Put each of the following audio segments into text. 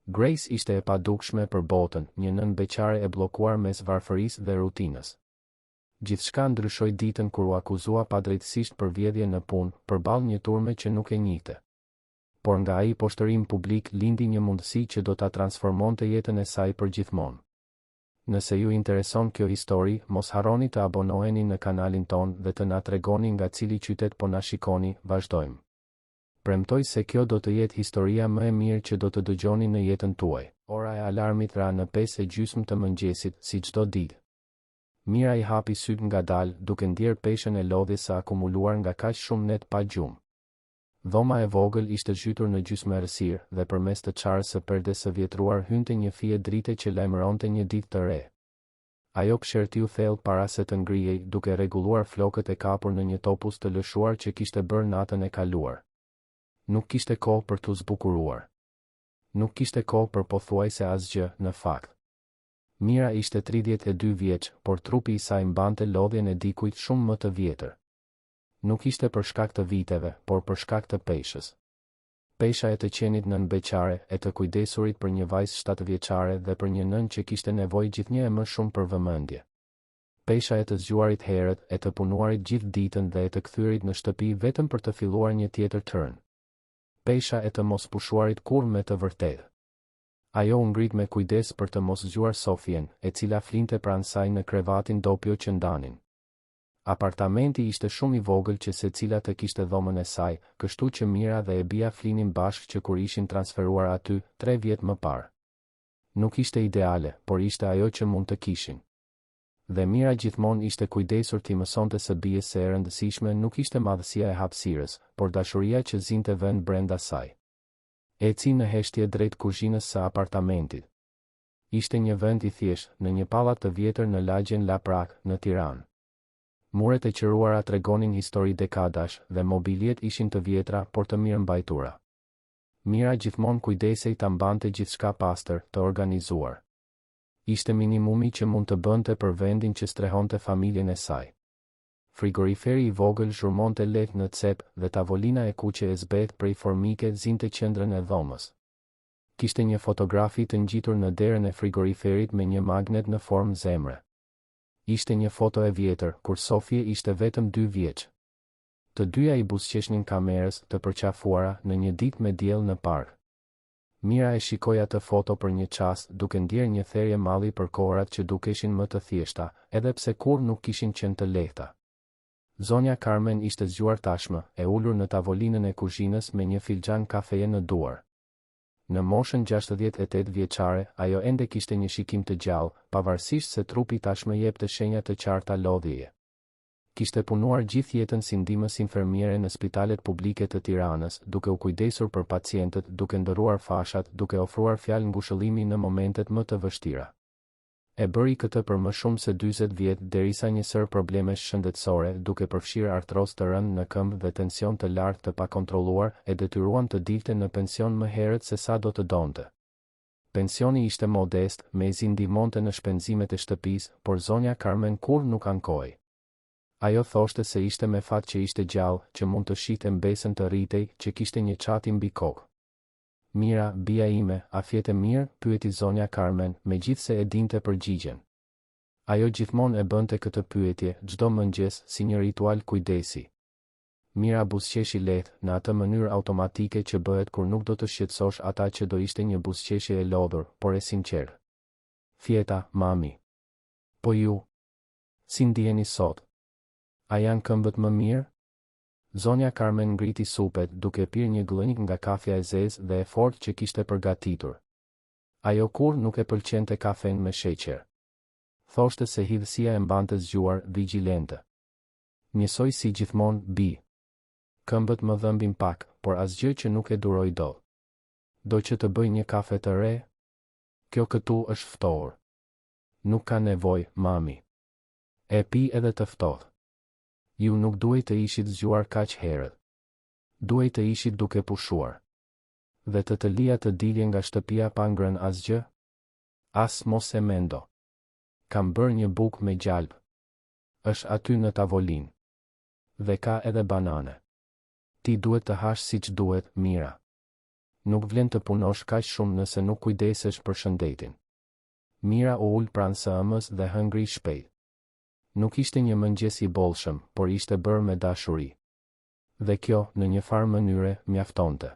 Grace ishte e padukshme për botën, një nën beqare e bllokuar mes varfërisë dhe rutinës. Gjithçka ndryshoi ditën kur u akuzua padrejtësisht për vjedhje në punë, përballë një turme që nuk e njihte. Por nga ai poshtërim publik lindi një mundësi që do ta transformonte jetën e saj përgjithmonë. Nëse ju intereson kjo histori, mos harroni të abonoheni në kanalin ton dhe të na tregoni nga cili qytet po na shikoni. Vazhdojmë. Premtoj se kjo do të jetë historia më e mirë që do të dëgjoni në jetën tuaj. Ora e alarmit ra në 5:30 të mëngjesit, si çdo ditë. Mira i hapi syt ngadalë, duke ndjerë peshën e lodhjes së akumuluar nga kaq shumë net pa gjumë. Dhoma e vogël ishte zhytur në gjysmë errësirë dhe përmes të çarës së perdes së vjetruar hynte një fije drite që lajmëronte një ditë të re. Ajo këshertiu thellë para se të ngrihej, duke rregulluar flokët e kapur në një topuz të lëshuar që kishte bërë natën e kaluar. Nuk kishte kohë për t'u zbukuruar. Nuk kishte kohë për pothuajse asgjë, në fakt. Mira ishte 32 vjeç, por trupi i saj mbante lodhjen e dikujt shumë më të vjetër. Nuk ishte për shkak të viteve, por për shkak të peshës. Pesha e të qenit nën beqare, e të kujdesurit për një vajzë 7 vjeçare dhe për një nën që kishte nevojë gjithnjë e më shumë për vëmendje. Pesha e të zgjuarit herët, e të punuarit gjithë ditën dhe e të kthyrit në shtëpi vetëm për të filluar një tjetër tërn. Pesha e të mos pushuarit kurrë me të vërtetë. Ajo u ngrit me kujdes për të mos zgjuar Sofien, e cila flinte pranë saj në krevatin doppio që ndanin. Apartamenti ishte shumë i vogël që secila të kishte dhomën e saj, kështu që Mira dhe e bija flinin bashkë që kur ishin transferuar aty 3 vjet më parë. Nuk ishte ideale, por ishte ajo që mund të kishin. Dhe Mira gjithmonë ishte kujdesur t'i mësonte së bijes se e rëndësishme nuk ishte madhësia e hapësirës, por dashuria që zinte vend brenda saj. Eci në heshtje drejt kuzhinës së apartamentit. Ishte një vend i thjeshtë, në një pallat të vjetër në lagjen La Prak, në Tiranë. Muret e qëruara tregonin histori dekadash dhe mobiljet ishin të vjetra por të mirë mbajtura. Mira gjithmonë kujdesej ta mbante gjithçka pastër, të organizuar. Ishte minimumi që mund të bënte për vendin që strehonte familjen e saj. Frigoriferi i vogël zhurmonte lehtë në cep dhe tavolina e kuqe e zbet prej formike zinte qendrën e dhomës. Kishte një fotografi të ngjitur në derën e frigoriferit me një magnet në formë zemre. Ishte një foto e vjetër, kur Sofie ishte vetëm 2 vjeç. Të dyja i buzëqeshnin kamerës të përqafuara në një ditë me diell në park. Mira e shikoi atë foto për një çast, duke ndjerë një therje malli për kohërat që dukeshin më të thjeshta, edhe pse kurrë nuk kishin qenë të lehta. Zonja Carmen ishte zgjuar tashmë, e ulur në tavolinën e kuzhinës me një filxhan kafeje në duar. Në moshën 68 vjeçare, ajo ende kishte një shikim të gjallë, pavarësisht se trupi tashmë jepte shenja të qarta lodhjeje. Kishte punuar gjithë jetën si ndihmës infermiere në spitalet publike të Tiranës, duke u kujdesur për pacientët, duke ndëruar fashat, duke ofruar fjalë ngushëllimi në momentet më të vështira. E bëri këtë për më shumë se 40 vjet derisa një sër problemesh shëndetësore, duke përfshirë artroz të rënd në këmbë dhe tension të lartë të pakontrolluar, e detyruan të dilte në pension më herët se sa do të donte. Pensioni ishte modest, mezi ndihmonte në shpenzimet e shtëpisë, por zonja Carmen kurrë nuk ankoi. Ajo thoshte se ishte me fat që ishte gjallë, që mund të shihte mbesën të rritej, që kishte një çati mbi kokë. Mira, bia ime, a fjetë mirë? Pyeti zonja Carmen, megjithse e dinte përgjigjen. Ajo gjithmonë e bënte këtë pyetje, çdo mëngjes, si një ritual kujdesi. Mira buzëqeshi lehtë, në atë mënyrë automatike që bëhet kur nuk do të shqetësosh ata që do ishte një buzëqeshje e lodhur, por e sinqertë. Fjeta, mami. Po ju? Si ndiheni sot? A janë këmbët më mirë? Zonja Carmen ngriti supet, duke pirë një glënjë nga kafja e zezë dhe e fortë që kishte përgatitur. Ajo kurrë nuk e pëlqente kafen me sheqer. Thoshte se hidhësia e mbante zgjuar, vigjilente. Njësoj si gjithmonë, bi. Këmbët më dhëmbin pak, por asgjë që nuk e duroj dot. Do që të bëj një kafe të re? Kjo këtu është ftohur. Nuk ka nevojë, mami. E pi edhe të ftohtë. Ju nuk duhej të ishit zgjuar kaq herët. Duhej të ishit duke pushuar. Dhe të lija të dilje nga shtëpia pa ngrënë asgjë? As mos e mendo. Kam bërë një bukë me gjalpë. Është aty në tavolinë. Dhe ka edhe banane. Ti duhet të hash siç duhet, Mira. Nuk vlen të punosh kaq shumë nëse nuk kujdesesh për shëndetin. Mira u ul pranë së ëmës dhe hëngri shpejt. Nuk ishte një mëngjes i bollshëm, por ishte bërë me dashuri. Dhe kjo, në një farë mënyre, mjaftonte.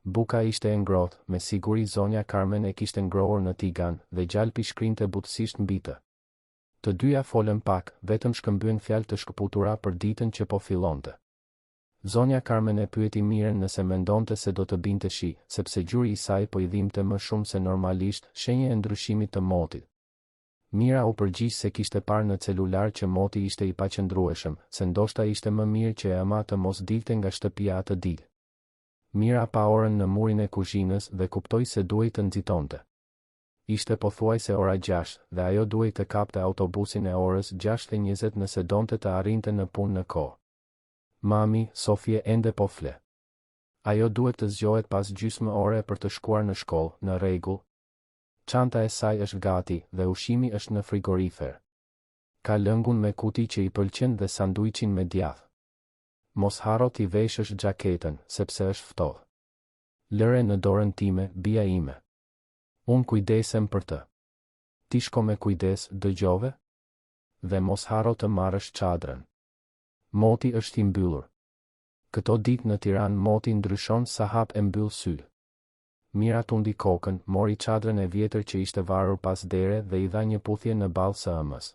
Buka ishte e ngrohtë, me siguri zonja Carmen e kishte ngrohur në tigan dhe gjalpi shkrinte butësisht mbi të. Të dyja folën pak, vetëm shkëmbyen fjalë të shkëputura për ditën që po fillonte. Zonja Carmen e pyeti Mirën nëse mendonte se do të binte shi, sepse gjuri i saj po i dhimbte më shumë se normalisht, shenje e ndryshimit të motit. Mira u përgjigj se kishte parë në celular që moti ishte i paqëndrueshëm, se ndoshta ishte më mirë që ema të mos dilte nga shtëpia atë ditë. Mira pa orën në murin e kuzhinës dhe kuptoi se duhej të nxitonte. Ishte pothuajse ora 6 dhe ajo duhej të kapte autobusin e orës 6:20 nëse donte të arrinte në punë në kohë. Mami, Sofie ende po fle. Ajo duhet të zgjohet pas gjysmë ore për të shkuar në shkollë, në rregull. Çanta e saj është gati dhe ushqimi është në frigorifer. Ka lëngun me kuti që i pëlqen dhe sanduiçin me djath. Mos harro t'i veshësh xhaketën, sepse është ftohtë. Lëre në dorën time, bia ime. Unë kujdesem për të. Ti shko me kujdes, dëgjove? Dhe mos harro të marrësh çadrën. Moti është i mbyllur. Këto ditë në Tiranë moti ndryshon sa hap e mbyll sy. Mira tundi kokën, mori çadrën e vjetër që ishte varur pas dere dhe i dha një puthje në ballë së ëmës.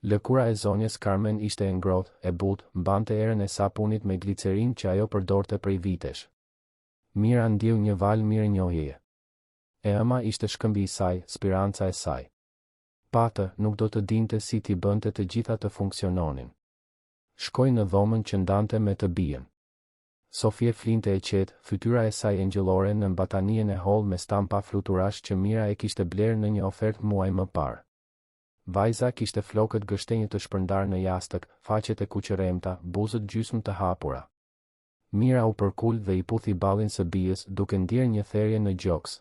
Lëkura e zonjës Carmen ishte e ngrohtë, e butë, mbante erën e sapunit me glicerin që ajo përdorte prej vitesh. Mira ndjeu një val mirënjohjeje. E ëma ishte shkëmbi i saj, speranca e saj. Patë, nuk do të dinte si t'i bënte të gjitha të funksiononin. Shkoi në dhomën që ndante me të bien. Sofie flinte e qetë, fytyra e saj engjëllore në batanien e hollë me stampa fluturash që Mira e kishte blerë në një ofertë muaj më parë. Vajza kishte flokët gështenjë të shpërndar në jastëk, faqet e kuqëremta, buzët gjysmë të hapura. Mira u përkul dhe i puthi ballin së bijës duke ndier një therje në gjoks.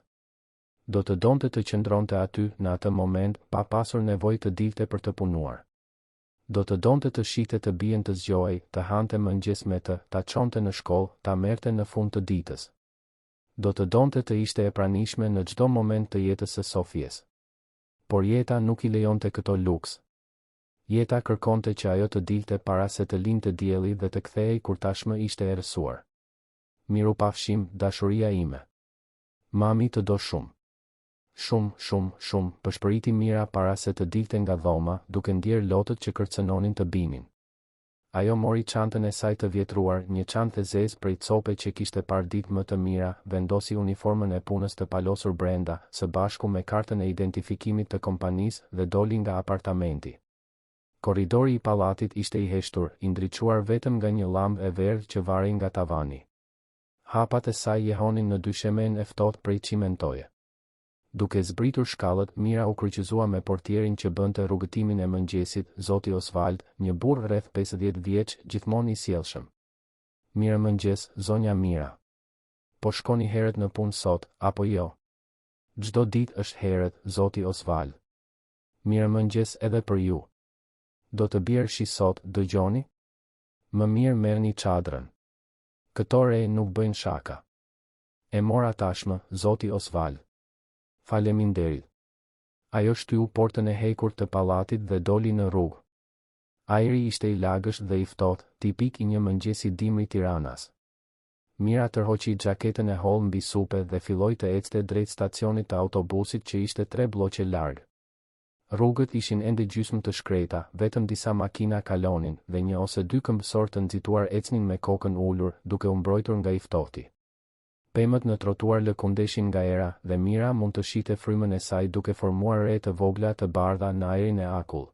Do të donte të qëndronte aty në atë moment, pa pasur nevojë të dilte për të punuar. Do të donte të shihte të bien të zgjohej, të hante mëngjes me të, ta çonte në shkollë, ta merrte në fund të ditës. Do të donte të ishte e pranishme në çdo moment të jetës së Sofies. Por jeta nuk i lejonte këto luks. Jeta kërkonte që ajo të dilte para se të lindte dielli dhe të kthehej kur tashmë ishte e rësuar. Mirupafshim, dashuria ime. Mami të do shumë. Shumë, përshpëriti Mira para se të dilte nga dhoma, duke ndier lotët që kërcënonin të binin. Ajo mori çantën e saj të vjetruar, një çantë e zezë prej cope që kishte parë ditë më të mira, vendosi uniformën e punës të palosur brenda, së bashku me kartën e identifikimit të kompanisë dhe doli nga apartamenti. Korridori i pallatit ishte i heshtur, i ndriçuar vetëm nga një llambë e verdhë që varej nga tavani. Hapat e saj jehonin në dyshemen e ftohtë prej çimentoje. Duke zbritur shkallët, Mira u kryqëzua me portierin që bënte rrugëtimin e mëngjesit, zoti Osvald, një burr rreth 50 vjeç, gjithmonë i sjellshëm. Mirë mëngjes, zonja Mira. Po shkoni herët në punë sot, apo jo? Çdo ditë është herët, zoti Osvald. Mirë mëngjes edhe për ju. Do të bjerëshi sot, dëgjoni? Më mirë merrni çadrën. Këto re nuk bëjnë shaka. E mora tashmë, zoti Osvald. Faleminderit. Ajo shtyu portën e hekur të pallatit dhe doli në rrugë. Ajri ishte i lagësht dhe i ftohtë, tipik i një mëngjesi dimri Tiranas. Mira tërhoqi xhaketën e hollë mbi supe dhe filloi të ecte drejt stacionit të autobusit që ishte 3 bloqe larg. Rrugët ishin ende gjysmë të shkreta, vetëm disa makina kalonin dhe një ose dy këmbësor të nxituar ecnin me kokën ulur, duke u mbrojtur nga i ftohti. Pemët në trotuar lëkundeshin nga era dhe Mira mund të shihte frymën e saj duke formuar re të vogla të bardha në ajrin e akull.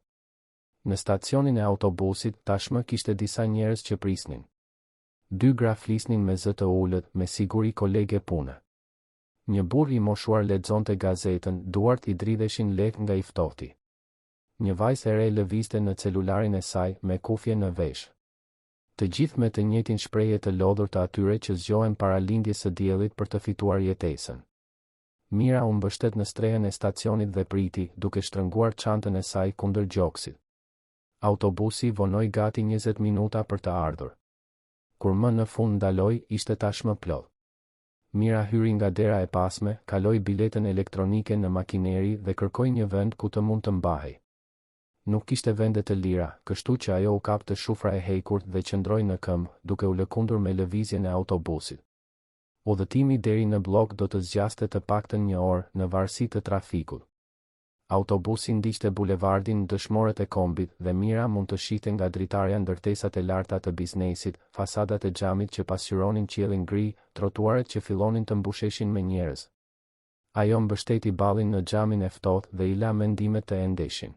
Në stacionin e autobusit tashmë kishte disa njerëz që prisnin. 2 gra flisnin me zë të ulët, me siguri kolege pune. Një burr i moshuar lexonte gazetën, duart i dridheshin lehtë nga i ftohti. Një vajzë e re lëvizte në celularin e saj me kufje në vesh. Të gjithë me të njëjtin shprehje të lodhur të atyre që zgjohen para lindjes së diellit për të fituar jetesën. Mira u mbështet në strehën e stacionit dhe priti, duke shtrënguar çantën e saj kundër gjoksit. Autobusi vonoi gati 20 minuta për të ardhur. Kur më në fund ndaloi, ishte tashmë plot. Mira hyri nga dera e pasme, kaloi biletën elektronike në makineri dhe kërkoi një vend ku të mund të mbahej. Nuk kishte vende të lira, kështu që ajo u kap të shufra e hekur dhe qëndroi në këmbë, duke u lëkundur me lëvizjen e autobusit. Udhëtimi deri në blok do të zgjaste të paktën 1 orë në varësi të trafikut. Autobusi ndiqte bulevardin në dëshmorët e kombit dhe Mira mund të shihte nga dritarja ndërtesat e larta të biznesit, fasadat e xhamit që pasqyronin qiellin gri, trotuaret që fillonin të mbusheshin me njerëz. Ajo mbështeti ballin në xhamin e ftohtë dhe I la mendimet të endeshin.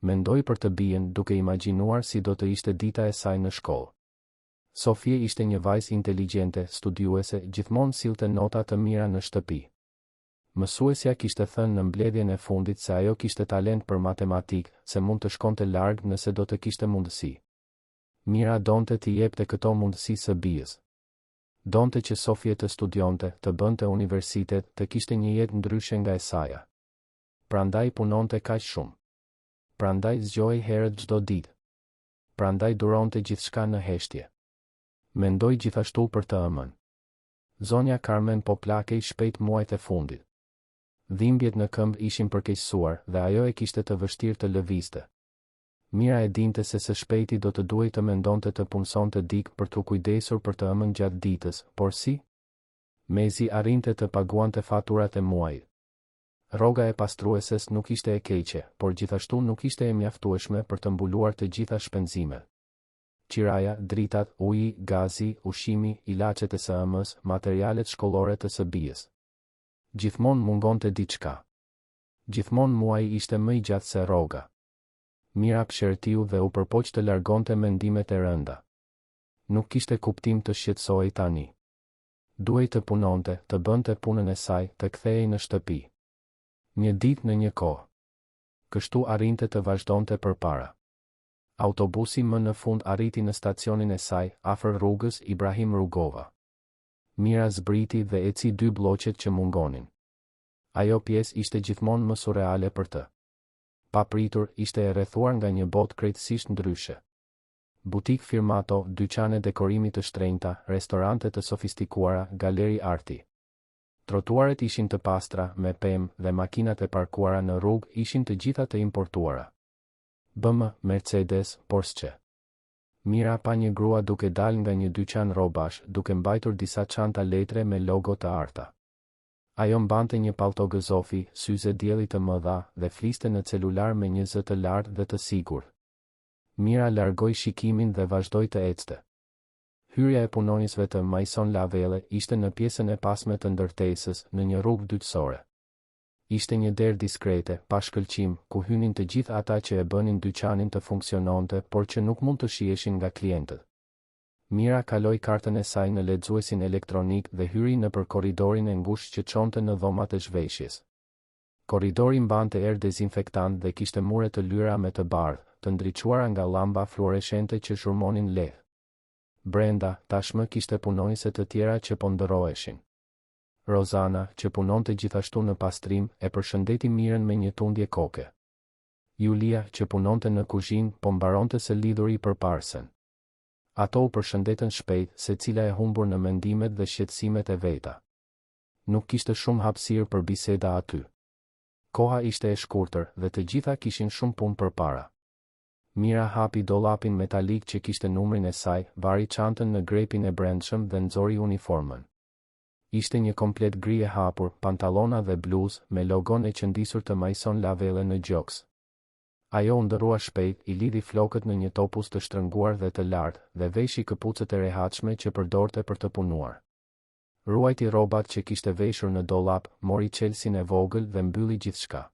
Mendoi për të bien duke imagjinuar si do të ishte dita e saj në shkollë. Sofie ishte një vajzë inteligjente, studiuese, gjithmonë sillte nota të mira në shtëpi. Mësuesja kishte thënë në mbledhjen e fundit se ajo kishte talent për matematikë, se mund të shkonte larg nëse do të kishte mundësi. Mira donte t'i jepte këto mundësi së bijës. Donte që Sofie të studionte, të bënte universitet, të kishte një jetë ndryshe nga e saja. Prandaj punonte kaq shumë. Prandaj zgjohej herët çdo ditë. Prandaj duronte gjithçka në heshtje. Mendoi gjithashtu për të ëmën. Zonja Carmen po plakej shpejt muajt e fundit. Dhimbjet në këmbë ishin përkeqësuar dhe ajo e kishte të vështirë të lëvizte. Mira e dinte se së shpejti do të duhej të mendonte të punsonte dik për t'u kujdesur për të ëmën gjatë ditës, por si? Mezi arrinte të paguante faturat e muajit. Rroga e pastrueses nuk ishte e keqe, por gjithashtu nuk ishte e mjaftueshme për të mbuluar të gjitha shpenzimet. Qiraja, dritat, uji, gazi, ushqimi, ilaçet e së ëmës, materialet shkollore të së bijës. Gjithmonë mungonte diçka. Gjithmonë muaji ishte më I gjatë se rroga. Mira pëshertiu dhe u përpoq të largonte mendimet e rënda. Nuk kishte kuptim të shqetësohej tani. Duhej të punonte, të bënte punën e saj, të kthehej në shtëpi. Një ditë në një kohë. Kështu arrinte të vazhdonte përpara. Autobusi më në fund arriti në stacionin e saj, afër rrugës Ibrahim Rugova. Mira zbriti dhe eci 2 bloqet që mungonin. Ajo pjesë ishte gjithmonë më surreale për të. Papritur, ishte e rrethuar nga një botë krejtësisht ndryshe. Butik firmato, dyqane dekorimi të shtrenjta, restorante të sofistikuara, galeri arti. Trotuaret ishin të pastra, me pemë, dhe makinat e parkuara në rrugë ishin të gjitha të importuara. BMW, Mercedes, Porsche. Mira pa një grua duke dal nga një dyqan rrobash, duke mbajtur disa çanta letre me logo të arta. Ajo mbante një pallto gëzofi, syze dielli të mëdha dhe fliste në celular me një zë të lartë dhe të sigurt. Mira largoi shikimin dhe vazhdoi të ecte. Hyrja e punonisëve të Maison Lavelle ishte në pjesën e pasme të ndërtesës, në një rrugë dytësore. Ishte një derë diskrete, pa shkëlqim, ku hynin të gjithë ata që e bënin dyqanin të funksiononte, por që nuk mund të shieshin nga klientët. Mira kaloi kartën e saj në lexuesin elektronik dhe hyri nëpër korridorin e ngushtë që çonte në dhomat e zhveshjes. Korridori mbante erë dezinfektant dhe kishte mure të lyera me të bardhë, të ndriçuara nga llamba fluoreshente që shurmonin lehtë. Brenda, tashmë kishte punonjëse të tjera që po ndërroheshin. Rozana, që punonte gjithashtu në pastrim, e përshëndeti Mirën me një tundje koke. Julia, që punonte në kuzhinë, po mbaronte së lidhuri përparsen. Ato u përshëndetën shpejt, secila e humbur në mendimet dhe shqetësimet e veta. Nuk kishte shumë hapësirë për biseda aty. Koha ishte e shkurtër dhe të gjitha kishin shumë punë përpara. Mira hapi dollapin metalik që kishte numrin e saj, vari çantën në grepin e brendshëm dhe nxori uniformën. Ishte një komplet gri e hapur, pantallona dhe bluzë, me logon e qëndisur të Maison Lavelle në gjoks. Ajo ndërrua shpejt, I lidhi flokët në një topuz të shtrënguar dhe të lartë, dhe veshi këpucët e rehatshme që përdorte për të punuar. Ruajti rrobat që kishte veshur në dollap, mori çelsin e vogël dhe mbylli gjithçka.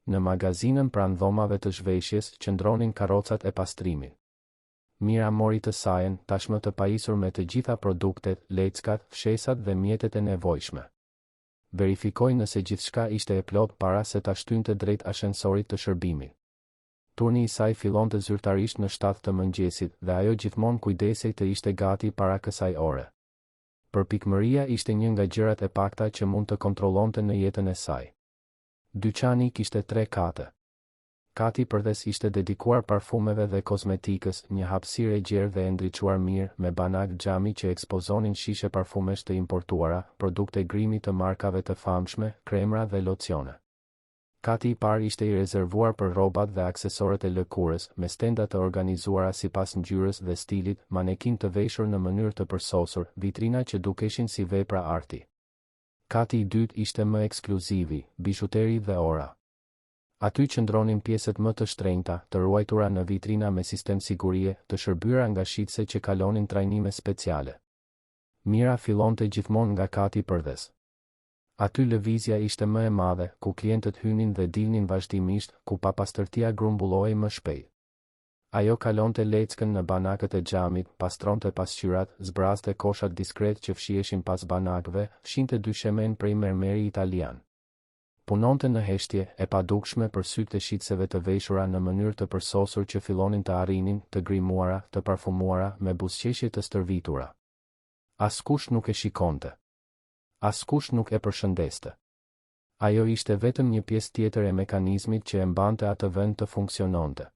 Në magazinën pranë dhomave të zhveshjes qëndronin karrocat e pastrimit. Mira mori të sajen, tashmë të pajisur me të gjitha produktet, leckat, fshesat dhe mjetet e nevojshme. Verifikoi nëse gjithçka ishte e plot para se ta shtynte drejt ashensorit të shërbimit. Turni I saj fillonte zyrtarisht në 7 të mëngjesit dhe ajo gjithmonë kujdesej të ishte gati para kësaj ore. Përpikmëria ishte një nga gjërat e pakta që mund të kontrollonte në jetën e saj. Dyqani kishte 3 kate. Kati përdes ishte dedikuar parfumeve dhe kozmetikës, një hapësirë e gjerë dhe e ndriçuar mirë, me banak xhami që ekspozonin shishe parfumesh të importuara, produkte grimi të markave të famshme, kremra dhe locione. Kati i parë ishte i rezervuar për rrobat dhe aksesorët e lëkurës, me stenda të organizuara sipas ngjyrës dhe stilit, manekin të veshur në mënyrë të përsosur, vitrina që dukeshin si vepra arti. Kati i dytë ishte më ekskluzivi, bijuteri dhe ora. Aty qëndronin pjesët më të shtrenjta, të ruajtura në vitrina me sistem sigurie, të shërbyra nga shitse që kalonin trajnime speciale. Mira fillonte gjithmonë nga kati përdes. Aty lëvizja ishte më e madhe, ku klientët hynin dhe dilnin vazhdimisht, ku papastërtia grumbullohej më shpejt. Ajo kalonte leckën në banakët e xhamit, pastronte pasqyrat, zbraste koshat diskret që fshiheshin pas banakëve, fshinte dyshemen prej mermeri italian. Punonte në heshtje, e padukshme për sytë e shitseve të veshura në mënyrë të përsosur që fillonin të arrinin, të grimuara, të parfumuara, me buzëqeshje të stërvitura. Askush nuk e shikonte. Askush nuk e përshëndeste. Ajo ishte vetëm një pjesë tjetër e mekanizmit që e mbante atë vend të funksiononte.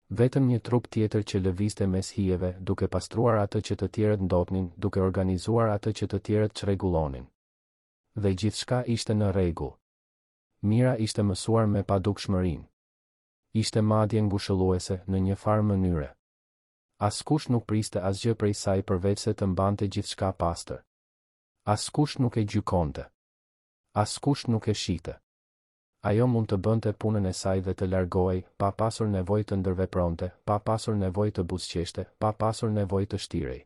Vetëm një trup tjetër që lëvizte mes hijeve, duke pastruar atë që të tjerët ndotnin, duke organizuar atë që të tjerët çrregullonin. Dhe gjithçka ishte në rregull. Mira ishte mësuar me padukshmërinë. Ishte madje ngushëlluese në një farë mënyre. Askush nuk priste asgjë prej saj përveç se të mbante gjithçka pastër. Askush nuk e gjykonte. Askush nuk e shite. Ajo mund të bënte punën e saj dhe të largohej, pa pasur nevojë të ndërvepronte, pa pasur nevojë të buzëqeshte, pa pasur nevojë të shtirej.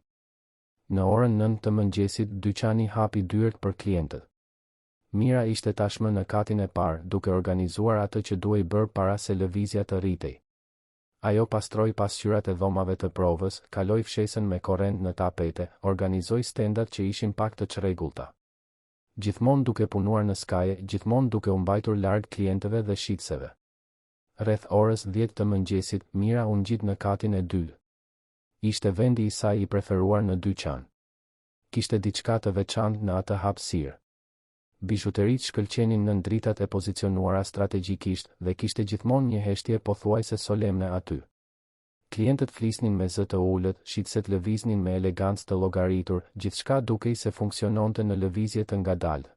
Në orën 9 të mëngjesit, dyqani hapi dyert për klientët. Mira ishte tashmë në katin e parë, duke organizuar atë që duhej bërë para se lëvizja të rritej. Ajo pastroi pasqyrat e dhomave të provës, kaloi fshesën me korrent në tapete, organizoi stendat që ishin pak të çrregullta. Gjithmonë duke punuar në skaje, gjithmonë duke u mbajtur larg klientëve dhe shitseve. Rreth orës 10 të mëngjesit, Mira u ngjit në katin e dytë. Ishte vendi i saj i preferuar në dyqan. Kishte diçka të veçantë në atë hapësirë. Bijuteritë shkëlqenin në dritat e pozicionuara strategjikisht dhe kishte gjithmonë një heshtje pothuajse solemne aty. Klientët flisnin me zë të ulët, shitset lëviznin me elegancë të llogaritur, gjithçka dukej se funksiononte në lëvizje të ngadalë.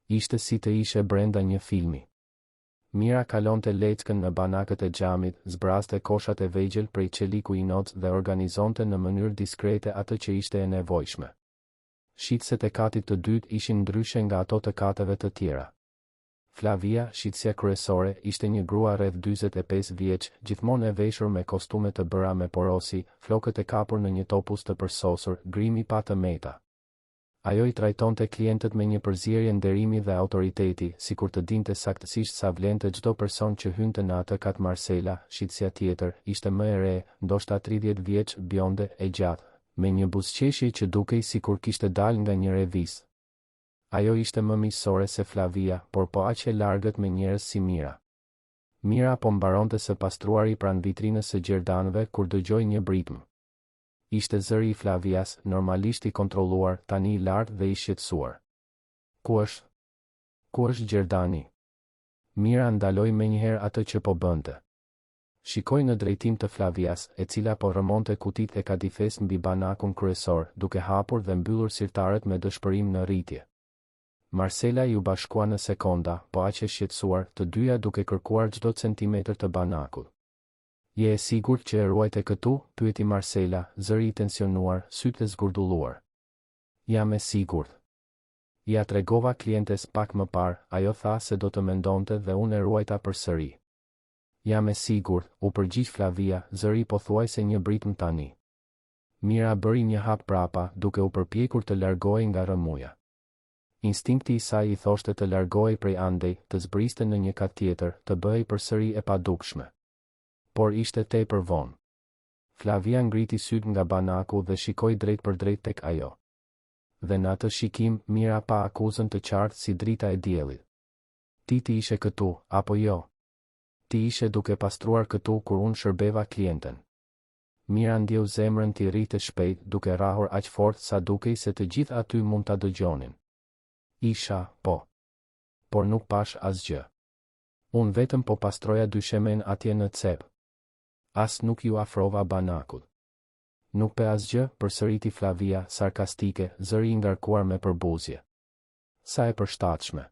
Ishte si të ishe brenda një filmi. Mira kalonte leckën në banakët e xhamit, zbraste koshat e vegjël prej çeliku inox dhe organizonte në mënyrë diskrete atë që ishte e nevojshme. Shitset e katit të dytë ishin ndryshe nga ato të kateve të tjera. Flavia, shitësia kryesore, ishte një grua rreth 45 vjeç, gjithmonë e veshur me kostume të bëra me porosi, flokët e kapur në një topuz të përsosur, grimi pa të meta. Ajo i trajtonte klientët me një përzierje nderimi dhe autoriteti, sikur të dinte saktësisht sa vlente çdo person që hynte në atë kat. Marcela, shitësia tjetër, ishte më e re, ndoshta 30 vjeç, bjonde, e gjatë, me një buzëqeshje që dukej sikur kishte dalë nga një revistë. Ajo ishte më miqësore se Flavia, por po aq e largët me njerëz si Mira. Mira po mbaronte së pastruari pranë vitrinës së gjerdanëve kur dëgjoi një britm. Ishte zëri i Flavias, normalisht i kontrolluar, tani i lartë dhe i shqetësuar. Ku është? Ku është Gjerdani? Mira ndaloi menjëherë atë që po bënte. Shikoi në drejtim të Flavias, e cila po rëmonte kutit e kadifes mbi banakun kryesor, duke hapur dhe mbyllur sirtarët me dëshpërim në rritje. Marcela ju bashkua në sekonda, po aq e shqetësuar, të dyja duke kërkuar çdo centimetër të banakut. Je e sigurt që e ruajte këtu? Pyeti Marcela, zëri i tensionuar, sytë e zgurdulluar. Jam e sigurt. Ja tregova klientes pak më parë, ajo tha se do të mendonte dhe unë e ruajta përsëri. Jam e sigurt, u përgjigj Flavia, zëri pothuajse një britm tani. Mira bëri një hap prapa, duke u përpjekur të largohej nga rrëmuja. Instinkti i saj i thoshte të largohej prej andej, të zbriste në një kat tjetër, të bëhej përsëri e padukshme. Por ishte tepër vonë. Flavia ngriti syt nga banaku dhe shikoi drejt për drejt tek ajo. Dhe në atë shikim, Mira pa akuzën të qartë si drita e diellit. Ti ishe këtu, apo jo? Ti ishe duke pastruar këtu kur unë shërbeva klienten. Mira ndjeu zemrën t'i rritë shpejt, duke rrahur aq fort sa dukej se të gjithë aty mund ta dëgjonin. Isha, po. Por nuk pash asgjë. Unë vetëm po pastroja dyshemen atje në cep. As nuk ju afrova banakut. Nuk pe asgjë, përsëriti Flavia, sarkastike, zëri i ngarkuar me përbuzje. Sa e përshtatshme.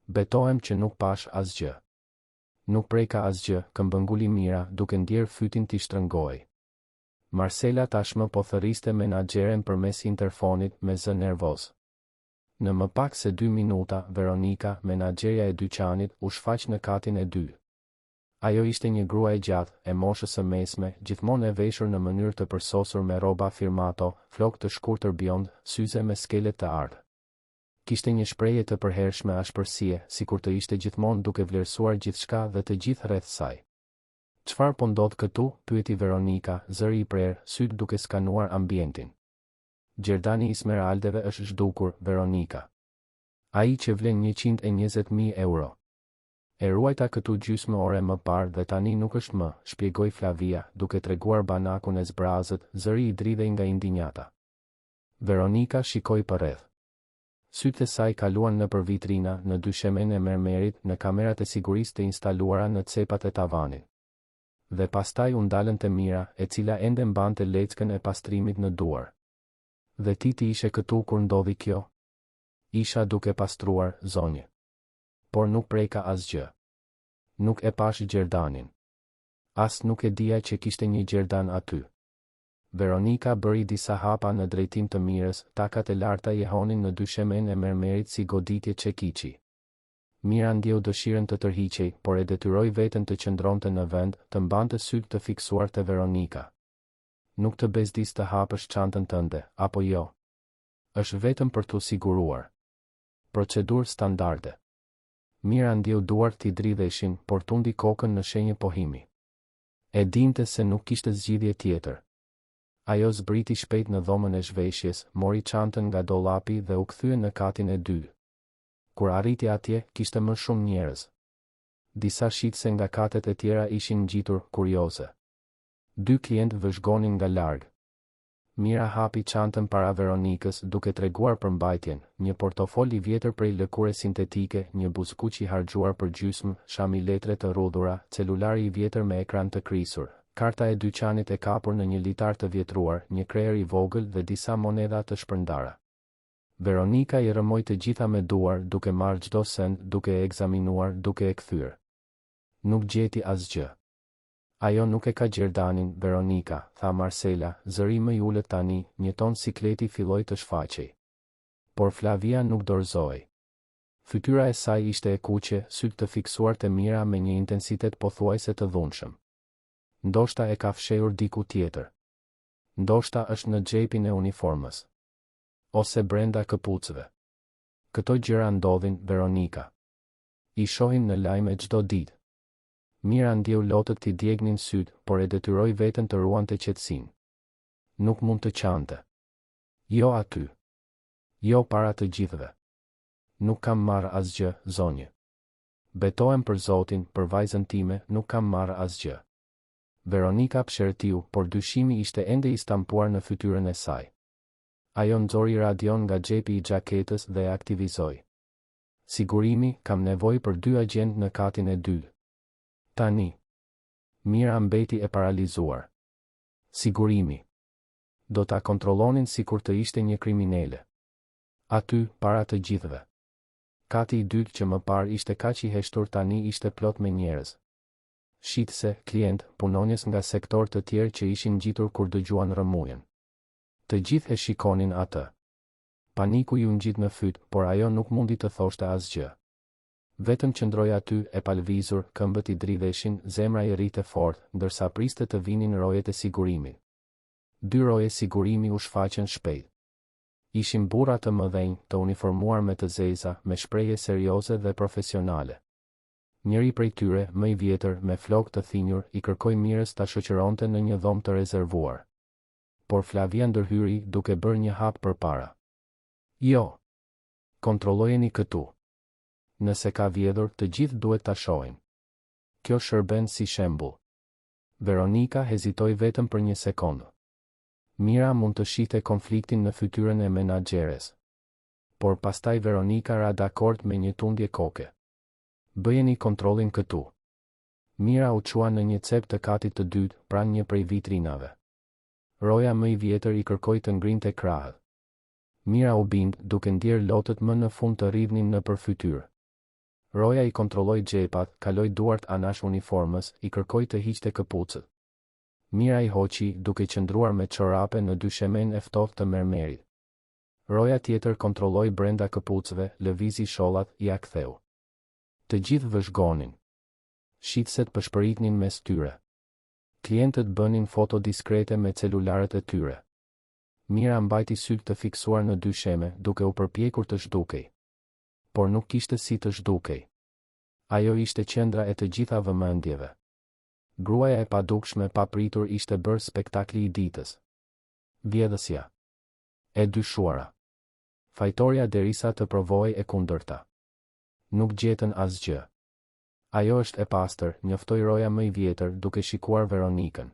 Betohem që nuk pash asgjë. Nuk preka asgjë, këmbënguli Mira, duke ndjerë fytin t'i shtrëngoj. Marcela tashmë po thërriste menaxheren përmes interfonit me zë nervoz. Në më pak se 2 minuta, Veronika, menaxherja e dyqanit, u shfaq në katin e 2. Ajo ishte një grua e gjatë, e moshës së mesme, gjithmonë e veshur në mënyrë të përsosur me rroba firmato, flokë të shkurtër biond, syze me skelet të ardhë. Kishte një shprehje të përhershme ashpërsie, sikur të ishte gjithmonë duke vlerësuar gjithçka dhe të gjithë rreth saj. Çfarë po ndodh këtu? Pyeti Veronika, zëri i prerë, syt duke skanuar ambientin. Gjerdani i Smeraldeve është zhdukur, Veronika. Ai që vlen 120.000 euro. E ruajta këtu gjysmë ore më parë dhe tani nuk është më, shpjegoi Flavia, duke treguar banakun e zbrazët, zëri i dridhej nga indinjata. Veronika shikoi përreth. Sytë e saj kaluan nëpër vitrina, në dyshemen e mermerit, në kamerat e sigurisë të instaluara në cepat e tavanit. Dhe pastaj u ndalën te Mira, e cila ende mbante leckën e pastrimit në duar. Dhe ti ishe këtu kur ndodhi kjo? Isha duke pastruar, zonjë. Por nuk preka asgjë. Nuk e pash Gjerdanin. As nuk e dija që kishte një Gjerdan aty. Veronika bëri disa hapa në drejtim të Mirës, takat e larta jehonin në dyshemen e mermerit si goditje çekiçi. Mira ndjeu dëshirën të tërhiqej, por e detyroi veten të qëndronte në vend, të mbante sytë të fiksuar te Veronika. Nuk të bezdis të hapësh çantën tënde, apo jo? Është vetëm për t'u siguruar. Procedurë standarde. Mira ndjeu duart t'i dridheshin, por tundi kokën në shenjë pohimi. E dinte se nuk kishte zgjidhje tjetër. Ajo zbriti shpejt në dhomën e zhveshjes, mori çantën nga dollapi dhe u kthye në katin e 2. Kur arriti atje, kishte më shumë njerëz. Disa shitse nga katet e tjera ishin ngjitur, kurioze. 2 klientë vëzhgonin nga larg. Mira hapi çantën para Veronikës duke treguar përmbajtjen, një portofol i vjetër prej lëkure sintetike, një buzëkuq i harxhuar për gjysmë, shami letre të rrudhura, celulari i vjetër me ekran të krisur, karta e dyqanit e kapur në një litar të vjetruar, një kreer i vogël dhe disa monedha të shpërndara. Veronika i rrëmoi të gjitha me duar, duke marrë çdo send, duke e ekzaminuar, duke e kthyer. Nuk gjeti asgjë. Ajo nuk e ka Gjerdanin, Veronika, tha Marcela, zëri më i ulët tani, një ton sikleti filloi të shfaqej. Por Flavia nuk dorëzoi. Fytyra e saj ishte e kuqe, sytë të fiksuar te Mira me një intensitet pothuajse të dhunshëm. Ndoshta e ka fshehur diku tjetër. Ndoshta është në xhepin e uniformës. Ose brenda këpucëve. Këto gjëra ndodhin, Veronika. I shohim në lajme çdo ditë. Mira ndjeu lotët t'i djegnin syt, por e detyroi veten të ruante qetësinë. Nuk mund të qante. Jo aty. Jo para të gjithëve. Nuk kam marrë asgjë, zonjë. Betohem për Zotin, për vajzën time, nuk kam marrë asgjë. Veronika pshertiu, por dyshimi ishte ende i stampuar në fytyrën e saj. Ajo nxori radion nga xhepi i xhaketës dhe e aktivizoi. Sigurimi, kam nevojë për 2 agent në katin e 2. Tani. Mira mbeti e paralizuar. Sigurimi. Do ta kontrollonin sikur të ishte një kriminale. Aty, para të gjithëve. Kati i dytë që më parë ishte kaq i heshtur tani ishte plot me njerëz. Shitse, klient, punonjës nga sektor të tjerë që ishin ngjitur kur dëgjuan rrëmujën. Të gjithë e shikonin atë. Paniku ju ngjit në fyt, por ajo nuk mundi të thoshte asgjë. Vetëm qëndroi aty, e palvizur, këmbët i dridheshin, zemra i rrite fort, ndërsa priste të vinin rojet e sigurimit. 2 roje sigurimi u shfaqën shpejt. Ishin burra të mëdhenj, të uniformuar me të zeza, me shprehje serioze dhe profesionale. Njëri prej tyre, më i vjetër, me flokë të thinjur, i kërkoi Mirës ta shoqëronte në një dhomë të rezervuar. Por Flavia ndërhyri, duke bërë një hap përpara. Jo. Kontrollojeni këtu. Nëse ka vjedhur, të gjithë duhet ta shohin. Kjo shërben si shembull. Veronika hezitoi vetëm për një sekondë. Mira mund të shihte konfliktin në fytyrën e menaxheres. Por pastaj Veronika ra dakord me një tundje koke. Bëjeni kontrollin këtu. Mira u çua në një cep të katit të dytë, pranë një prej vitrinave. Roja më i vjetër i kërkoi të ngrinte krahët. Mira u bind, duke ndjerë lotët më në fund të rridhnin nëpër fytyrë. Roja i kontrolloi xhepat, kaloi duart anash uniformës, i kërkoi të hiqte këpucët. Mira i hoqi, duke qëndruar me çorape në dyshemen e ftohtë të mermerit. Roja tjetër kontrolloi brenda këpucëve, lëvizi shollat, ja ktheu. Të gjithë vëzhgonin. Shitëset përshpëritnin mes tyre. Klientët bënin foto diskrete me celularët e tyre. Mira mbajti sytë të fiksuar në dysheme, duke u përpjekur të zhdukej. Por nuk kishte si të zhdukej. Ajo ishte qendra e të gjitha vëmendjeve. Gruaja e padukshme papritur ishte bërë spektakli i ditës. Vjedhësja. E dyshuara. Fajtoria derisa të provojë e kundërta. Nuk gjetën asgjë. Ajo është e pastër, njoftoi roja më i vjetër, duke shikuar Veronikën.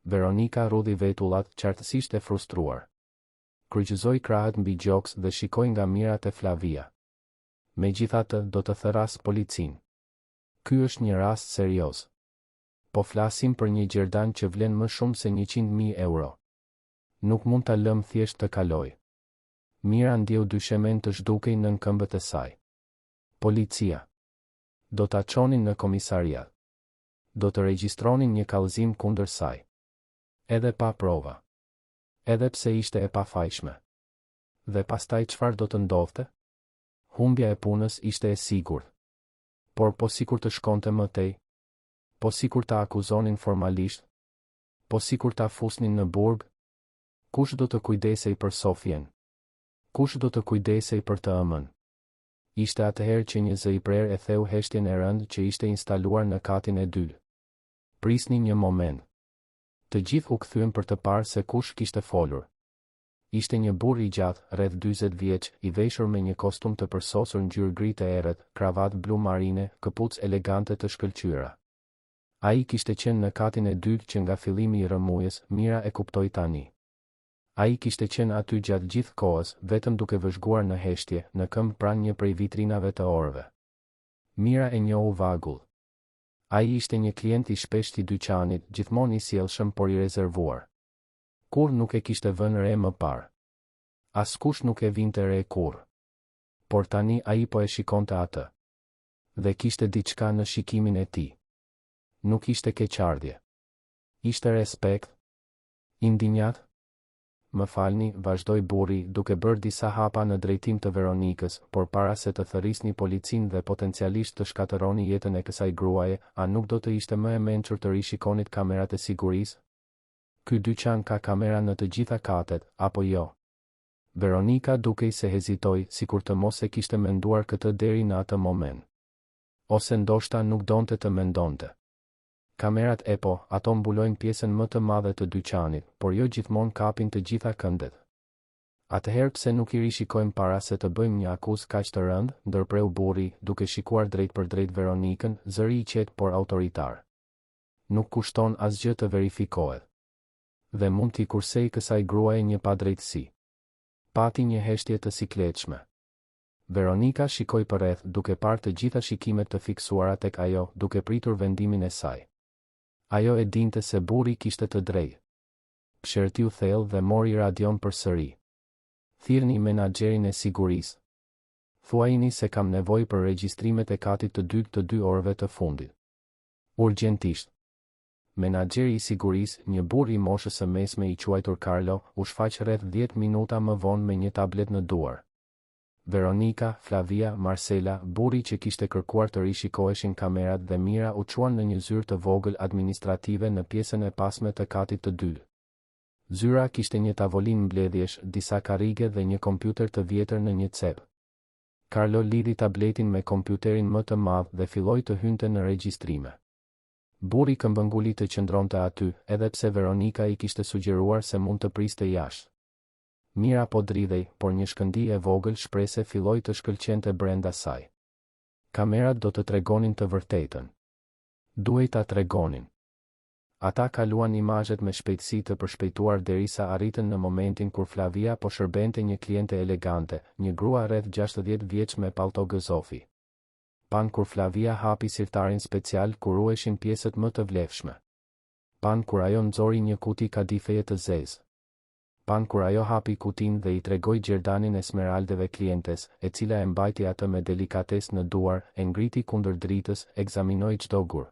Veronika rudhi vetullat, qartësisht e frustruar. Kryqëzoi krahët mbi gjoks dhe shikoi nga mirat e Flavia. Megjithatë, do të therras policin. Ky është një rast serioz. Po flasim për një gjerdan që vlen më shumë se 100.000 euro. Nuk mund ta lëm thjesht të kaloj. Mira ndjeu dyshemen të zhdukej nën këmbët e saj. Policia. Do ta çonin në komisariat. Do të regjistronin një kallëzim kundër saj. Edhe pa prova. Edhe pse ishte e pafajshme. Dhe pastaj çfarë do të ndodhte? Humbja e punës ishte e sigurt. Por po sikur të shkonte më tej? Po sikur ta akuzonin formalisht? Po sikur ta fusnin në burg? Kush do të kujdesej për Sofien? Kush do të kujdesej për të ëmën? Ishte atëherë që një zë i prerë e theu heshtjen e rëndë që ishte instaluar në katin e dytë. Prisni një moment. Të gjithë u kthyen për të parë se kush kishte folur. Ishte një burr i gjatë, rreth 40 vjeç, i veshur me një kostum të përsosur ngjyrë gri të errët, kravatë blu marine, këpucë elegante të shkëlqyera. Ai kishte qenë në katin e dytë që nga fillimi i rrëmujës, Mira e kuptoi tani. Ai kishte qenë aty gjatë gjithë kohës, vetëm duke vëzhguar në heshtje, në këmbë pranë një prej vitrinave të orëve. Mira e njohu vagull. Ai ishte një klient i shpeshtë i dyqanit, gjithmonë i sjellshëm por i rezervuar. Kur nuk e kishte vënë re më parë. Askush nuk e vinte re kurrë. Por tani ai po e shikonte atë. Dhe kishte diçka në shikimin e tij. Nuk ishte keqardhje. Ishte respekt. Indinjat. Më falni, vazhdoi burri, duke bërë disa hapa në drejtim të Veronikës, por para se të thërrisni policin dhe potencialisht të shkatërroni jetën e kësaj gruaje, a nuk do të ishte më e mençur të rishikonit kamerat e sigurisë? Ky dyqan ka kamera në të gjitha katet, apo jo? Veronika dukej se hezitoi, sikur të mos e kishte menduar këtë deri në atë moment. Ose ndoshta nuk donte të mendonte. Kamerat ato mbulojnë pjesën më të madhe të dyqanit, por jo gjithmonë kapin të gjitha këndet. Atëherë pse nuk i rishikojmë para se të bëjmë një akuzë kaq të rëndë, ndërpreu burri, duke shikuar drejt për drejt Veronikën, zëri i qetë por autoritar. Nuk kushton asgjë të verifikohet. Dhe mund t'i kursej kësaj gruaje një padrejtësi. Pati një heshtje të sikletshme. Veronika shikoi përreth, duke parë të gjitha shikimet të fiksuara tek ajo, duke pritur vendimin e saj. Ajo e dinte se burri kishte të drejtë. Pshertiu thellë dhe mori radion përsëri. Thirrni menaxherin e sigurisë. Thuajini se kam nevojë për regjistrimet e katit të dytë të 2 orëve të fundit. Urgjentisht. Menaxheri i sigurisë, një burr i moshës së mesme i quajtur Carlo, u shfaq rreth 10 minuta më vonë me një tablet në duar. Veronika, Flavia, Marcela, burri që kishte kërkuar të rishikoheshin kamerat dhe Mira u çuan në një zyrë të vogël administrative në pjesën e pasme të katit të dytë. Zyra kishte një tavolinë mbledhjesh, disa karrige dhe një kompjuter të vjetër në një cep. Carlo lidhi tabletin me kompjuterin më të madh dhe filloi të hynte në regjistrime. Burri këmbënguli të qëndronte aty, edhe pse Veronika i kishte sugjeruar se mund të priste jashtë. Mira po dridhej, por një shkëndi e vogël shprese filloi të shkëlqente brenda saj. Kamerat do të tregonin të vërtetën. Duhej ta tregonin. Ata kaluan imazhet me shpejtësi të përshpejtuar derisa arritën në momentin kur Flavia po shërbente një kliente elegante, një grua rreth 60 vjeç me pallto gëzofi. Pan kur Flavia hapi sirtarin special kur ruheshin pjesët më të vlefshme. Pan kur ajo nxori një kuti kadifeje të zezë. Pan kur ajo hapi kutin dhe i tregoi Gjerdanin esmeraldeve klientes, e cila e mbajti atë me delikates në duar, e ngriti kundër dritës, ekzaminoi çdo gur.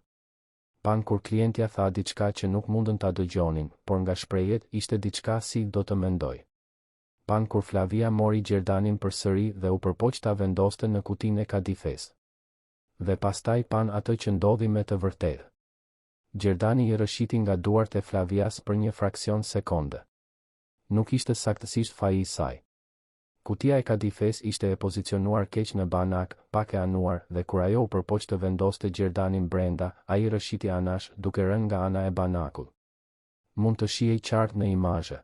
Pan kur klientja tha diçka që nuk mundën ta dëgjonin, por nga shprehjet ishte diçka si do të mendoj. Pan kur Flavia mori Gjerdanin përsëri dhe u përpoq ta vendoste në kutinë e kadifes. Dhe pastaj pan atë që ndodhi me të vërtetë. Gjerdani i rëshiti nga duart e Flavias për një fraksion sekonde. Nuk ishte saktësisht faji i saj. Kutia e kadifes ishte e pozicionuar keq në banak, pak e anuar, dhe kur ajo u përpoq të vendoste Gjerdanin brenda, ai rëshiti anash, duke rënë nga ana e banakut. Mund të shihej qartë në imazhe.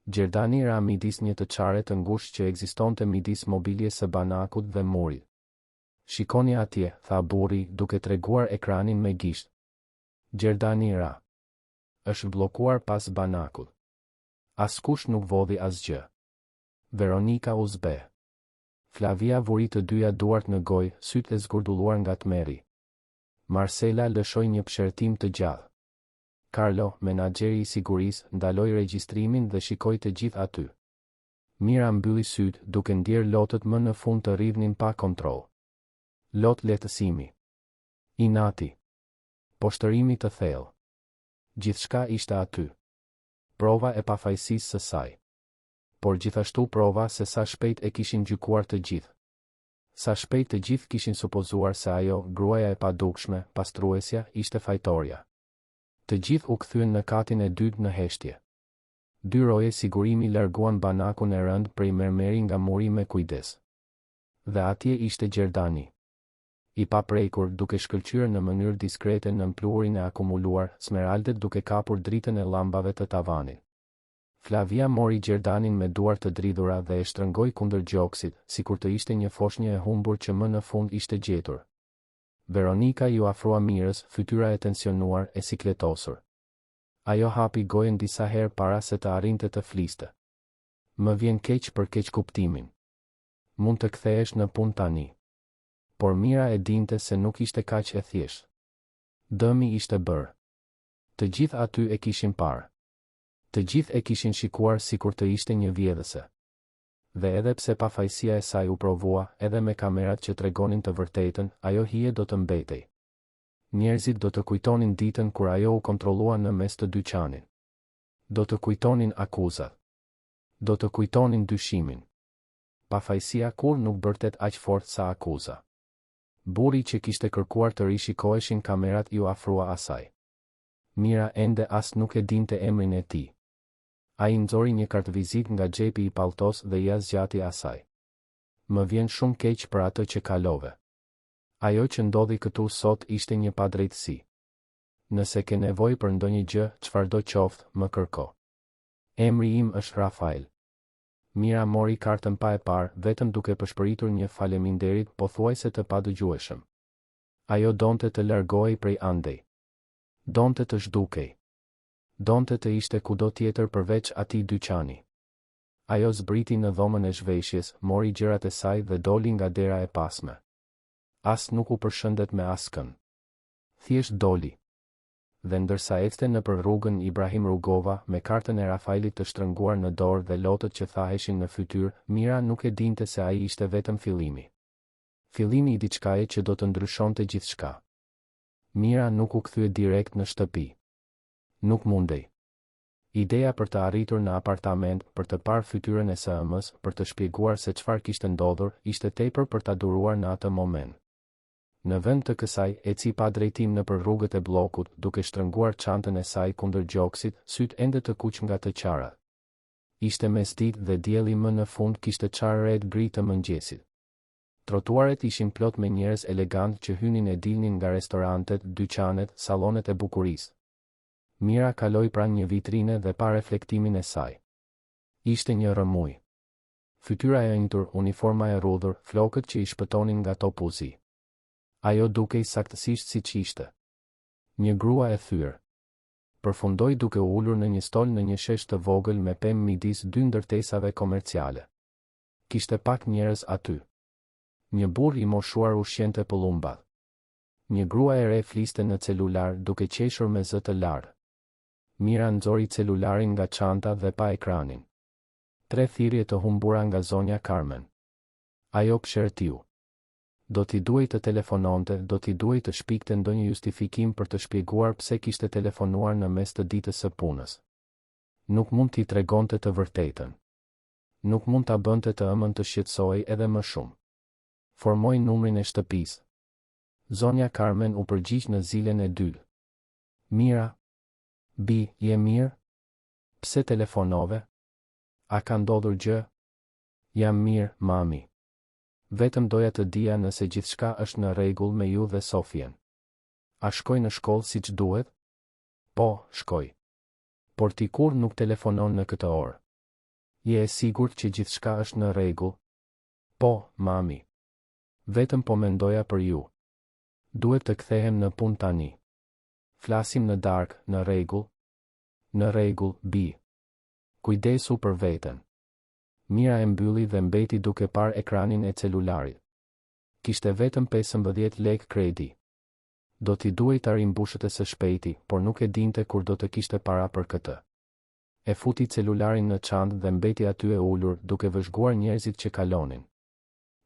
Gjerdani ra midis një të çare të ngushtë që ekzistonte midis mobiljes së banakut dhe murit. Shikoni atje, tha burri, duke treguar ekranin me gisht. Gjerdani ra. Është bllokuar pas banakut. Askush nuk vodhi asgjë. Veronika u zbe. Flavia vuri të dyja duart në gojë, sytë e zgurdulluar nga tmerri. Marcela lëshoi një pshertim të gjallë. Carlo, menaxheri i sigurisë, ndaloi regjistrimin dhe shikoi të gjithë aty. Mira mbylli sytë, duke ndier lotët më në fund të rrivnin pa kontroll. Lot lehtësimi. Inati. Poshtërimi të thellë. Gjithçka ishte aty. Prova e pafajësisë së saj. Por gjithashtu prova se sa shpejt e kishin gjykuar të gjithë. Sa shpejt të gjithë kishin supozuar se ajo, gruaja e padukshme, pastruesja, ishte fajtorja. Të gjithë u kthyen në katin e dytë në heshtje. 2 roje sigurimi larguan banakun e rënd prej mermeri nga muri me kujdes. Dhe atje ishte Gjerdani. I paprekur, duke shkëlqyer në mënyrë diskrete në pluhurin e akumuluar, smeraldet duke kapur dritën e llambave të tavanit. Flavia mori Gjerdanin me duar të dridhura dhe e shtrëngoi kundër gjoksit, sikur të ishte një foshnjë e humbur që më në fund ishte gjetur. Veronika ju afrua Mirës, fytyra e tensionuar, e sikletosur. Ajo hapi gojën disa herë para se të arrinte të fliste. Më vjen keq për keq kuptimin. Mund të kthehesh në punë tani. Por Mira e dinte se nuk ishte kaq e thjeshtë. Dëmi ishte bërë. Të gjithë aty e kishin parë. Të gjithë e kishin shikuar sikur të ishte një vjedhëse. Dhe edhe pse pafajësia e saj u provua, edhe me kamerat që tregonin të vërtetën, ajo hije do të mbetej. Njerëzit do të kujtonin ditën kur ajo u kontrollua në mes të dyqanit. Do të kujtonin akuzat. Do të kujtonin dyshimin. Pafajësia kur nuk bërtet aq fort sa akuza. Burri që kishte kërkuar të rishikoheshin kamerat ju afrua asaj. Mira ende as nuk e dinte emrin e tij. Ai nxori një kartë vizit nga xhepi i palltos dhe ia zgjati asaj. Më vjen shumë keq për atë që kalove. Ajo që ndodhi këtu sot ishte një padrejtësi. Nëse ke nevojë për ndonjë gjë, çfarëdo qoftë, më kërko. Emri im është Rafael. Mira mori kartën pa e parë, vetëm duke përshpëritur një faleminderit pothuajse të padëgjueshëm. Ajo donte të largohej prej andej. Donte të zhdukej. Donte të ishte kudo tjetër përveç atij dyqani. Ajo zbriti në dhomën e zhveshjes, mori gjërat e saj dhe doli nga dera e pasme. As nuk u përshëndet me askën. Thjesht doli. Dhe ndërsa ecte nëpër rrugën Ibrahim Rugova me kartën e Rafaelit të shtrënguar në dorë dhe lotët që thaheshin në fytyrë, Mira nuk e dinte se ai ishte vetëm fillimi. Fillimi i diçkaje që do të ndryshonte gjithçka. Mira nuk u kthye direkt në shtëpi. Nuk mundej. Ideja për të arritur në apartament, për të parë fytyrën e së-ëmës, për të shpjeguar se çfarë kishte ndodhur, ishte tepër për ta duruar në atë moment. Në vend të kësaj, eci pa drejtim nëpër rrugët e bllokut, duke shtrënguar çantën e saj kundër gjoksit, syt ende të kuq nga të qarat. Ishte mesditë dhe dielli më në fund kishte çarret gri të mëngjesit. Trotuaret ishin plot me njerëz elegant që hynin e dilnin nga restorantet, dyqanet, sallonet e bukurisë. Mira kaloi pranë një vitrine dhe pa reflektimin e saj. Ishte një rrëmuj. Fytyra e njëtur, uniforma e rrudhur, flokët që i shpëtonin nga topuzi. Ajo dukej saktësisht siç ishte. Një grua e thyrë. Përfundoi duke u ulur në një stol në një shesh të vogël me pemë midis 2 ndërtesave komerciale. Kishte pak njerëz aty. Një burr i moshuar ushqente pëllumbath. Një grua e re fliste në celular duke qeshur me zë të larë. Mira nxori celularin nga çanta dhe pa ekranin. 3 thirrje të humbura nga zonja Carmen. Ajo pëshertiu. Do t'i duhej të telefononte, do t'i duhej të shpikte ndonjë justifikim për të shpjeguar pse kishte telefonuar në mes të ditës së punës. Nuk mund t'i tregonte të vërtetën. Nuk mund ta bënte të ëmën të shqetësohej edhe më shumë. Formoi numrin e shtëpisë. Zonja Carmen u përgjigj në zilen e dytë. Mira. Bi, je mirë? Pse telefonove? A ka ndodhur gjë? Jam mirë, mami. Vetëm doja të dija nëse gjithçka është në rregull me ju dhe Sofien. A shkoj në shkollë siç duhet? Po, shkoj. Por ti kur nuk telefonon në këtë orë? Je e sigurt që gjithçka është në rregull? Po, mami. Vetëm po mendoja për ju. Duhet të kthehem në punë tani. Flasim në darkë, në rregull? Në rregull, bi. Kujdesu për veten. Mira e mbylli dhe mbeti duke parë ekranin e celularit. Kishte vetëm 15 lekë kredi. Do t'i duhej ta rimbushte së shpejti, por nuk e dinte kur do të kishte para për këtë. E futi celularin në çantë dhe mbeti aty e ulur duke vëzhguar njerëzit që kalonin.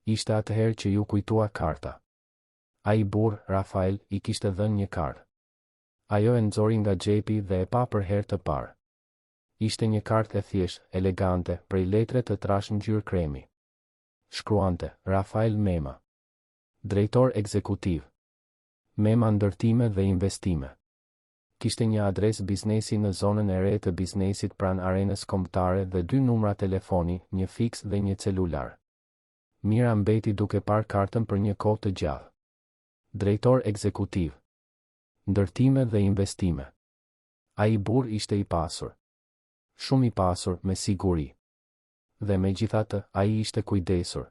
Ishte atëherë që ju kujtua karta. Ai burr, Rafael, i kishte dhënë një kartë. Ajo e nxori nga xhepi dhe e pa për herë të parë. Ishte një kartë e thjeshtë, elegante, prej letre të trashë ngjyrë kremi. Shkruante, Rafael Mema. Drejtor ekzekutiv. Mema ndërtime dhe investime. Kishte një adresë biznesi në zonën e re të biznesit pranë arenës kombëtare dhe 2 numra telefoni, një fiks dhe një celular. Mira mbeti duke parë kartën për një kohë të gjatë. Drejtor ekzekutiv. Ndërtime dhe investime. Ai burr ishte i pasur. Shumë i pasur, me siguri. Dhe megjithatë, ai ishte kujdesur.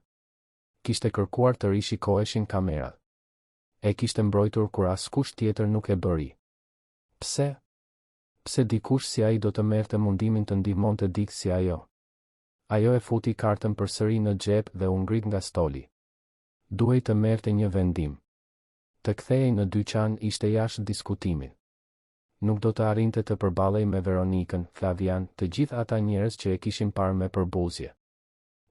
Kishte kërkuar të rishikoheshin kamerat. E kishte mbrojtur kur askush tjetër nuk e bëri. Pse? Pse dikush si ai do të merrte mundimin të ndihmonte dikë si ajo? Ajo e futi kartën përsëri në xhep dhe u ngrit nga stoli. Duhej të merrte një vendim. Të kthehej në dyqan ishte jashtë diskutimit. Nuk do të arrinte të përballej me Veronikën, Flavian, të gjithë ata njerëz që e kishin parë me përbuzje.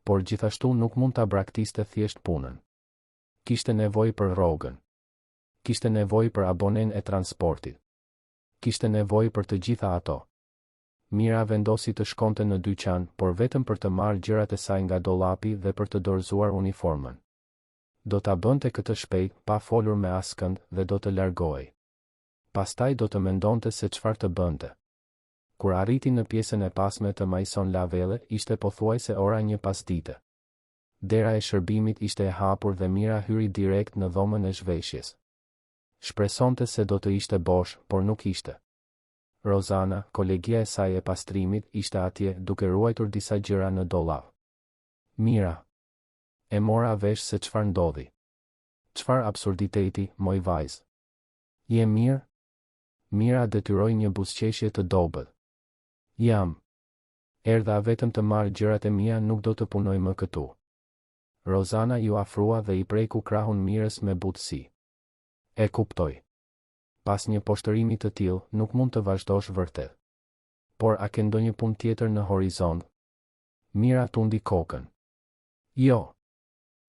Por gjithashtu nuk mund ta braktiste thjesht punën. Kishte nevojë për rrogën. Kishte nevojë për abonen e transportit. Kishte nevojë për të gjitha ato. Mira vendosi të shkonte në dyqan, por vetëm për të marrë gjërat e saj nga dollapi dhe për të dorëzuar uniformën. Do ta bënte këtë shpejt, pa folur me askënd, dhe do të largohej. Pastaj do të mendonte se çfarë të bënte. Kur arriti në pjesën e pasme të Maison Lavelle, ishte pothuajse ora 1 pasdite. Dera e shërbimit ishte e hapur dhe Mira hyri direkt në dhomën e zhveshjes. Shpresonte se do të ishte bosh, por nuk ishte. Rozana, kolegia e saj e pastrimit, ishte atje duke ruajtur disa gjëra në dollap. Mira. E mora vesh se çfarë ndodhi. Çfarë absurditeti, moj vajzë. Je mirë? Mira detyroi një buzëqeshje të dobët. Jam. Erdha vetëm të marr gjërat e mia, nuk do të punoj më këtu. Rozana ju afrua dhe i preku krahun Mirës me butësi. E kuptoj. Pas një poshtërimi të tillë, nuk mund të vazhdosh vërtet. Por a ke ndonjë punë tjetër në horizont? Mira tundi kokën. Jo.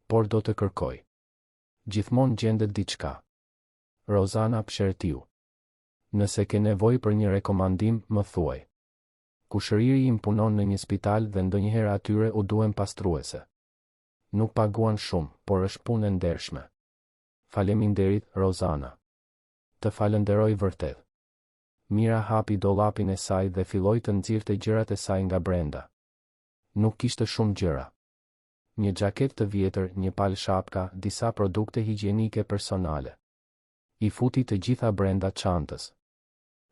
Por do të kërkoj. Gjithmonë gjendet diçka. Rozana pëshertiu. Nëse ke nevojë për një rekomandim, më thuaj. Kushëriri im punon në një spital dhe ndonjëherë atyre u duhen pastruese. Nuk paguan shumë, por është punë e ndershme. Faleminderit, Rozana. Të falenderoj vërtet. Mira hapi dollapin e saj dhe filloi të nxirrte gjërat e saj nga brenda. Nuk kishte shumë gjëra. Një xhaketë të vjetër, një palë shapka, disa produkte higjienike personale. I futi të gjitha brenda çantës.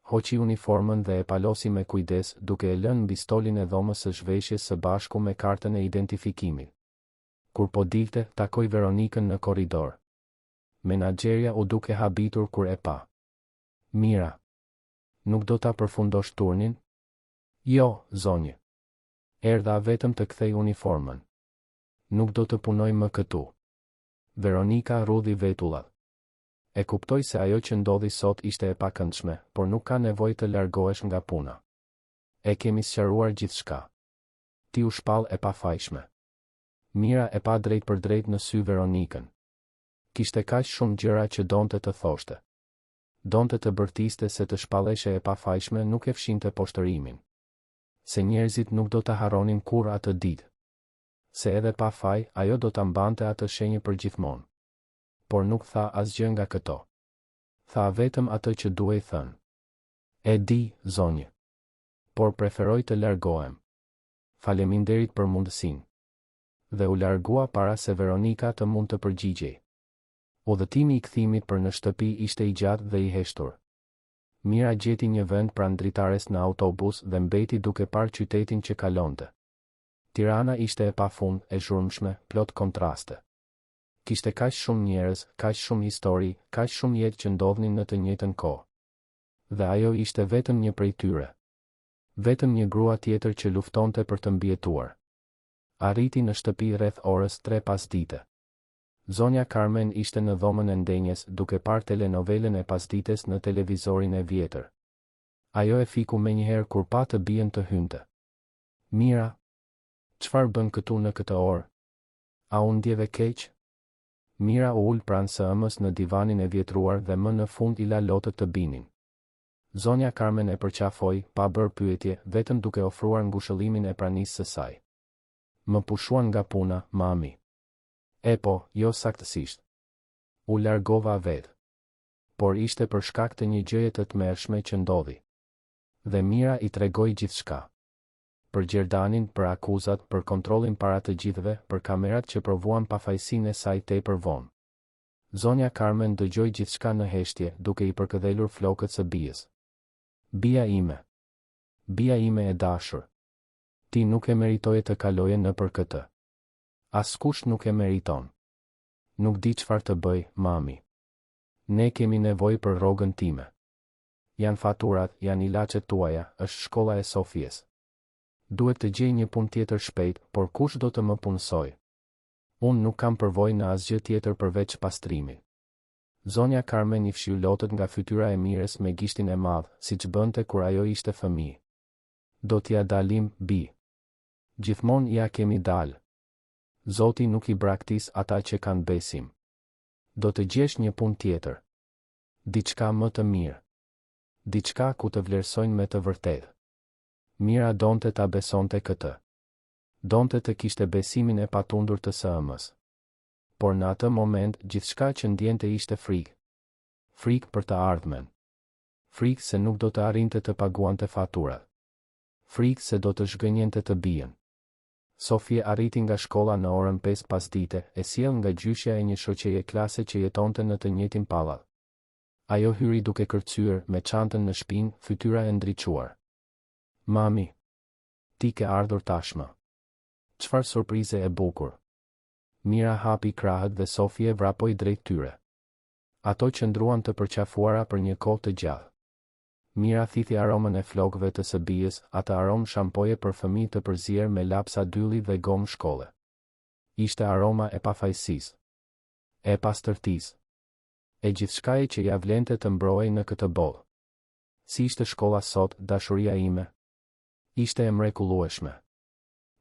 Hoqi uniformën dhe e palosi me kujdes, duke e lënë mbi stolin e dhomës së zhveshjes së bashku me kartën e identifikimit. Kur po dilte, takoi Veronikën në korridor. Menaxherja u duke habitur kur e pa. Mira. Nuk do ta përfundosh turnin? Jo, zonjë. Erdha vetëm të kthej uniformën. Nuk do të punoj më këtu. Veronika rudhi vetullat. E kuptoj se ajo që ndodhi sot ishte e pakëndshme, por nuk ka nevojë të largohesh nga puna. E kemi sqaruar gjithçka. Ti u shpall e pafajshme. Mira e pa drejt për drejt në sy Veronikën. Kishte kaq shumë gjëra që donte të thoshte. Donte të bërtiste se të shpalleshe e pafajshme nuk e fshinte poshtërimin. Se njerëzit nuk do të harronin kur atë ditë. Se edhe pa faj, ajo do të mbante atë shenjë për gjithmonë. Por nuk tha asgjë nga këto. Tha vetëm atë që duhej thënë. E di, zonjë. Por preferoj të largohem. Faleminderit për mundësinë. Dhe u largua para se Veronika të mund të përgjigjej. Udhëtimi i kthimit për në shtëpi ishte i gjatë dhe i heshtur. Mira gjeti një vend pranë dritares në autobus dhe mbeti duke parë qytetin që kalonte. Tirana ishte e pafund, e zhurmshme, plot kontraste. Kishte kaq shumë njerëz, kaq shumë histori, kaq shumë jetë që ndodhnin në të njëjtën kohë. Dhe ajo ishte vetëm një prej tyre. Vetëm një grua tjetër që luftonte për të mbijetuar. Arriti në shtëpi rreth orës 3 pasdite. Zonja Carmen ishte në dhomën e ndenjes duke parë telenovelën e pasdites në televizorin e vjetër. Ajo e fiku menjëherë kur pa të bien të hynte. Mira, çfarë bën këtu në këtë orë? A u ndjeve keq? Mira u ul pranë së ëmës në divanin e vjetruar dhe më në fund i la lotët të binin. Zonja Carmen e përqafoi, pa bërë pyetje, vetëm duke ofruar ngushëllimin e pranisë së saj. Më pushuan nga puna, mami. E po, jo saktësisht. U largova vetë. Por ishte për shkak të një gjëje të tmerrshme që ndodhi. Dhe Mira i tregoi gjithçka. Për Gjerdanin, për akuzat, për kontrollin para të gjithëve, për kamerat që provuan pafajësinë e saj tepër vonë. Zonja Carmen dëgjoi gjithçka në heshtje, duke i përkëdhelur flokët së bijës. Bija ime. Bija ime e dashur. Ti nuk e meritoje të kaloje në për këtë. Askush nuk e meriton. Nuk di çfarë të bëj, mami. Ne kemi nevojë për rrogën time. Janë faturat, janë ilaçet tuaja, është shkolla e Sofies. Duhet të gjej një punë tjetër shpejt, por kush do të më punësoj? Unë nuk kam përvojë në asgjë tjetër përveç pastrimit. Zonja Carmen i fshiu lotët nga fytyra e Mirës me gishtin e madh, siç bënte kur ajo ishte fëmijë. Do t'ja dalim, bi. Gjithmonë ja kemi dalë. Zoti nuk i braktis ata që kanë besim. Do të gjesh një punë tjetër. Diçka më të mirë. Diçka ku të vlerësojnë me të vërtetë. Mira donte ta besonte këtë. Donte të kishte besimin e patundur të së ëmës. Por në atë moment, gjithçka që ndjente ishte frikë. Frikë për të ardhmen. Frikë se nuk do të arrinte të paguante faturat. Frikë se do të zhgënjente të bien. Sofie arriti nga shkolla në orën 5 pasdite, e sjell nga gjyshja e një shoqeje klase që jetonte në të njëjtin pallat. Ajo hyri duke kërcyer, me çantën në shpinë, fytyra e ndriçuar. Mami, ti ke ardhur tashmë. Çfarë surprize e bukur. Mira hapi krahët dhe Sofie vrapoi drejt tyre. Ato qëndruan të përqafuara për një kohë të gjatë. Mira thithi aromën e flokëve të së bijës, atë aromë shampoje për fëmijë të përzier me lapsa dylli dhe gomë shkolle. Ishte aroma e pafajësisë. E pastërtisë. E gjithçkaje që ja vlente të mbrojej në këtë botë. Si ishte shkolla sot, dashuria ime? Ishte e mrekullueshme.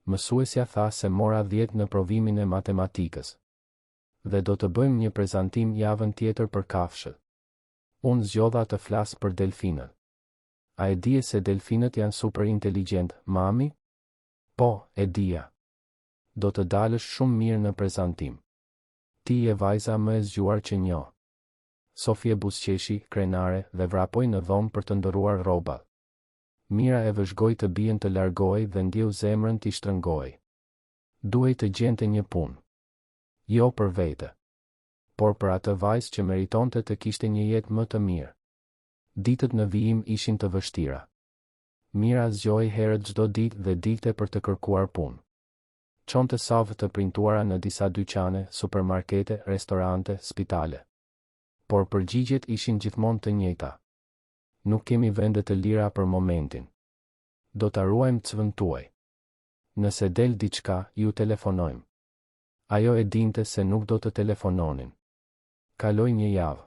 Mësuesja tha se mora 10 në provimin e matematikës. Dhe do të bëjmë një prezantim javën tjetër për kafshët. Unë zgjodha të flas për delfinët. A e dije se delfinët janë super inteligjent, mami? Po, e dija. Do të dalësh shumë mirë në prezantim. Ti je vajza më e zgjuar që njoh. Sofie buzëqeshi, krenare, dhe vrapoi në dhomë për të ndëruar rrobat. Mira e vëzhgoi të bien të largohej dhe ndjeu zemrën t'i shtrëngohej. Duhej të gjente një punë. Jo për vete. Por për atë vajzë që meritonte të kishte një jetë më të mirë. Ditët në vijim ishin të vështira. Mira zgjoi herët çdo ditë dhe dilte për të kërkuar punë. Çonte savë të printuara në disa dyqane, supermarkete, restorante, spitale. Por përgjigjet ishin gjithmonë të njëjta. Nuk kemi vende të lira për momentin. Do ta ruajmë cvën tuaj. Nëse del diçka, ju telefonojmë. Ajo e dinte se nuk do të telefononin. Kaloi një javë.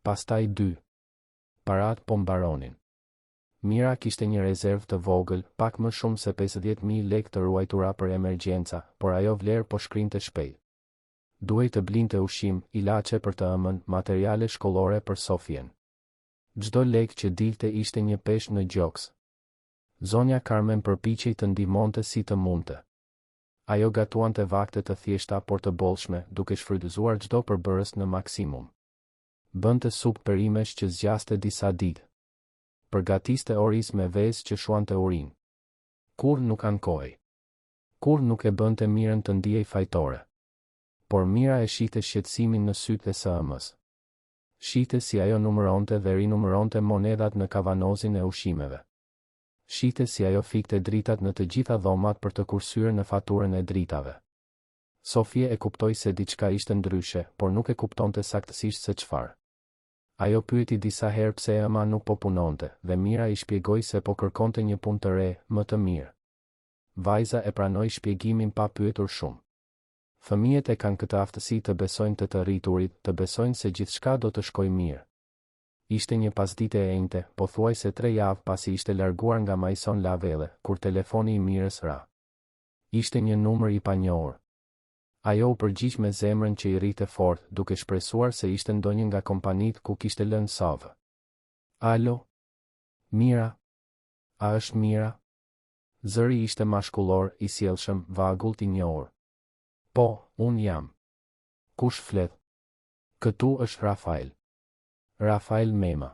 Pastaj 2. Parat po mbaronin. Mira kishte një rezervë të vogël, pak më shumë se 50.000 lekë të ruajtura për emergjenca, por ajo vlerë po shkrinte shpejt. Duhej të blinte ushqim, ilaçe për të ëmën, materiale shkollore për Sofien. Çdo lekë që dilte ishte një peshë në gjoks. Zonja Carmen përpiqej të ndihmonte si të mundte. Ajo gatuante vakte të thjeshta por të bollshme, duke shfrytëzuar çdo përbërës në maksimum. Bënte supë perimesh që zgjaste disa ditë. Përgatiste oriz me vezë që shuante urinë. Kur nuk ankoi. Kur nuk e bënte mirën të ndiej fajtore. Por Mira e shite shqetësimin në sytë e së ëmës. Shite si ajo numëronte dhe rinumëronte monedat në kavanozin e ushqimeve. Shite si ajo fikte dritat në të gjitha dhomat për të kursyer në faturën e dritave. Sofia e kuptoi se diçka ishte ndryshe, por nuk e kuptonte saktësisht se çfarë. Ajo pyeti disa herë pse ëma nuk po punonte, dhe Mira i shpjegoi se po kërkonte një punë të re, më të mirë. Vajza e pranoi shpjegimin pa pyetur shumë. Fëmijët e kanë këtë aftësi të besojnë të rriturit, të besojnë se gjithçka do të shkojë mirë. Ishte një pasdite e enjte, pothuajse 3 javë pasi ishte larguar nga Maison Lavelle, kur telefoni i Mirës ra. Ishte një numër i panjohur. Ajo u përgjigj me zemrën që i rrite fort, duke shpresuar se ishte ndonjë nga kompanitë ku kishte lënë savë. Alo? Mira? A është Mira? Zëri ishte mashkullor, i sjellshëm, vagullt i njohur. Po, unë jam. Kush flet? Këtu është Rafael. Rafael Mema.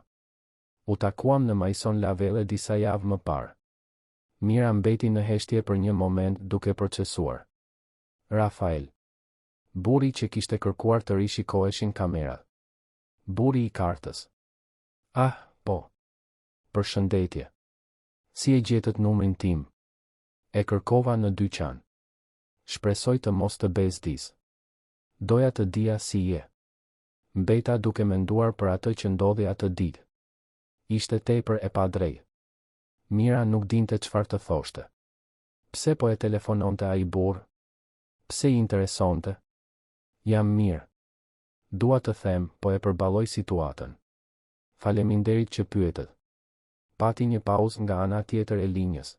U takuam në Maison Lavelle disa javë më parë. Mira mbeti në heshtje për një moment duke procesuar. Rafael. Burri që kishte kërkuar të rishikoheshin kamerat. Burri i kartës. Ah, po. Përshëndetje. Si e gjetët numrin tim? E kërkova në dyqan. Shpresoj të mos të bezdis. Doja të dija si je. Mbeta duke menduar për atë që ndodhi atë ditë. Ishte tepër e padrejtë. Mira nuk dinte çfarë të thoshte. Pse po e telefononte ai burr? Pse i interesonte? Jam mirë. Dua të them, po e përballoj situatën. Faleminderit që pyetet. Pati një pauzë nga ana tjetër e linjës.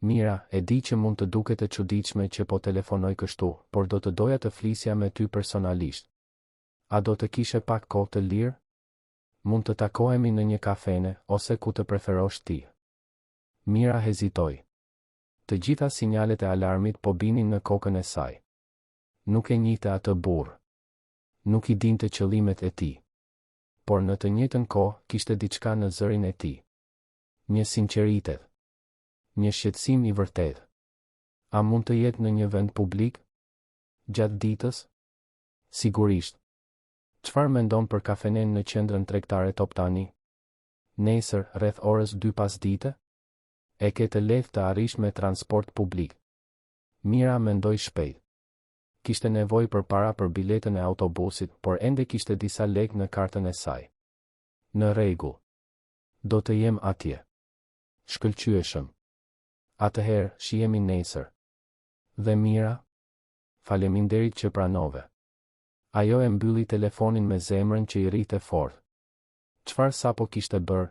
Mira, e di që mund të duket e çuditshme që po telefonoj kështu, por do të doja të flisja me ty personalisht. A do të kishe pak kohë të lirë? Mund të takohemi në një kafene, ose ku të preferosh ti. Mira hezitoi. Të gjitha sinjalet e alarmit po binin në kokën e saj. Nuk e njihte atë burr. Nuk i dinte qëllimet e tij. Por në të njëjtën kohë kishte diçka në zërin e tij. Një sinqeritet. Një shqetësim i vërtetë. A mund të jetë në një vend publik? Gjatë ditës? Sigurisht. Çfarë mendon për kafenen në qendrën tregtare Toptani? Nesër, rreth orës 2 pasdite? E ke të lehtë të arrish me transport publik. Mira mendoi shpejt. Kishte nevojë për para për biletën e autobusit, por ende kishte disa lekë në kartën e saj. Në rregull. Do të jem atje. Shkëlqyeshëm. Atëherë, shihemi nesër. Dhe Mira? Faleminderit që pranove. Ajo e mbylli telefonin me zemrën që i rrite fort. Çfarë sapo kishte bërë?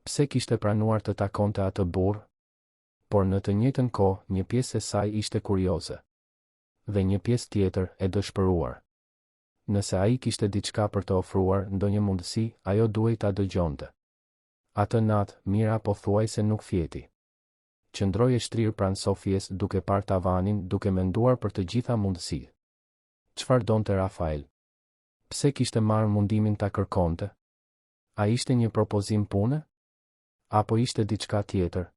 Pse kishte pranuar të takonte atë burr? Por në të njëjtën kohë, një pjesë e saj ishte kurioze. Dhe një pjesë tjetër e dëshpëruar. Nëse ai kishte diçka për të ofruar, ndonjë mundësi, ajo duhej ta dëgjonte. Atë natë, Mira pothuajse nuk fjeti. Qëndroi e shtrirë pranë Sofies duke parë tavanin, duke menduar për të gjitha mundësitë. Çfarë donte Rafael? Pse kishte marrë mundimin ta kërkonte? A ishte një propozim pune? Apo ishte diçka tjetër?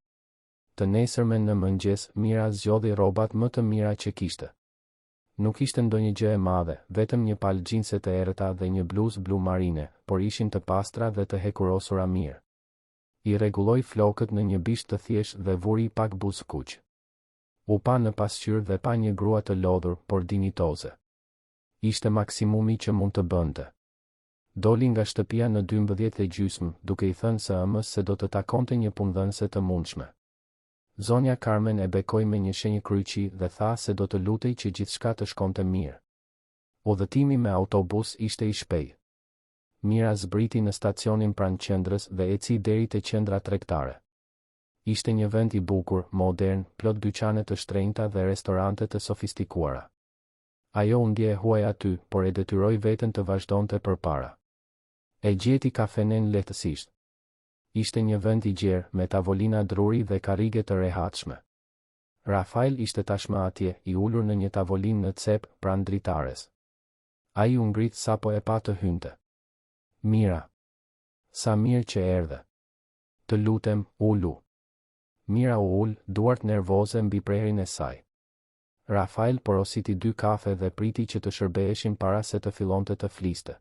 Të nesërmen në mëngjes, Mira zgjodhi rrobat më të mira që kishte. Nuk ishte ndonjë gjë e madhe, vetëm një palë xhinse të errëta dhe një bluzë blu marine, por ishin të pastra dhe të hekurosura mirë. I rregulloi flokët në një bisht të thjeshtë dhe vuri pak buzë kuq. U pa në pasqyrë dhe pa një grua të lodhur, por dinjitoze. Ishte maksimumi që mund të bënte. Doli nga shtëpia në 12:30, duke i thënë së ëmës se do të takonte një punëdhënëse të mundshme. Zonja Carmen e bekoi me një shenjë kryqi dhe tha se do të lutej që gjithçka të shkonte mirë. Udhëtimi me autobus ishte i shpejtë. Mira zbriti në stacionin pranë qendrës dhe eci deri te qendra tregtare. Ishte një vend i bukur, modern, plot dyqane të shtrenjta dhe restorante të sofistikuara. Ajo u ndje huaj aty, por e detyroi veten të vazhdonte përpara. E gjeti kafenen lehtësisht. Ishte një vend i gjerë, me tavolina druri dhe karrige të rehatshme. Rafael ishte tashmë atje, i ulur në një tavolinë në cep, pranë dritares. Ai u ngrit sapo e pa të hynte. Mira. Sa mirë që erdhe. Të lutem, ulu. Mira u ul, duart nervoze mbi prerin e saj. Rafael porositi 2 kafe dhe priti që të shërbeheshin para se të fillonte të fliste.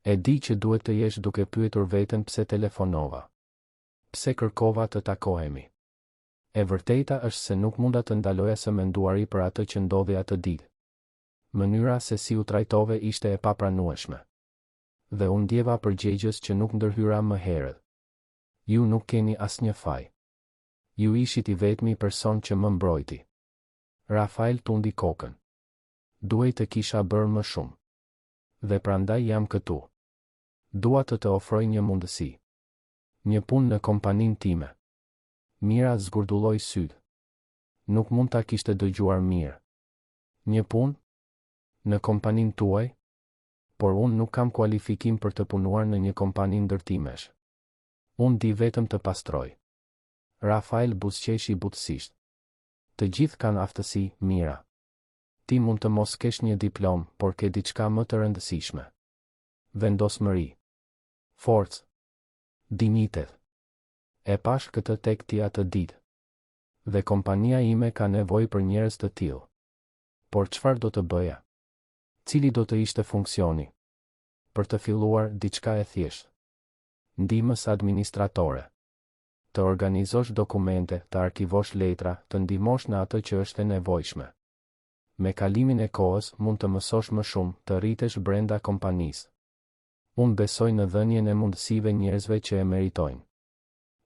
E di që duhet të jesh duke pyetur veten pse telefonova. Pse kërkova të takohemi. E vërteta është se nuk munda të ndaloja së menduari për atë që ndodhi atë ditë. Mënyra se si u trajtove ishte e papranueshme. Dhe unë ndjeva përgjegjës që nuk ndërhyra më herët. Ju nuk keni asnjë faj. Ju ishit i vetmi person që më mbrojti. Rafael tundi kokën. Duhej të kisha bërë më shumë. Dhe prandaj jam këtu. Dua të të ofroj një mundësi. Një punë në kompaninë time. Mira zgurdulloi sytë. Nuk mund ta kishte dëgjuar mirë. Një punë? Në kompaninë tuaj? Por unë nuk kam kualifikim për të punuar në një kompani ndërtimesh. Unë di vetëm të pastroj. Rafael buzëqeshi butësisht. Të gjithë kanë aftësi, Mira. Ti mund të mos kesh një diplom, por ke diçka më të rëndësishme. Vendosmëri. Forcë. Dinjitet. E pash këtë tek ti atë ditë. Dhe kompania ime ka nevojë për njerëz të tillë. Por çfarë do të bëja? Cili do të ishte funksioni? Për të filluar, diçka e thjeshtë. Ndihmës administratore. Të organizosh dokumente, të arkivosh letra, të ndihmosh në atë që është e nevojshme. Me kalimin e kohës mund të mësosh më shumë, të rritesh brenda kompanisë. Unë besoj në dhënien e mundësive njerëzve që e meritojnë.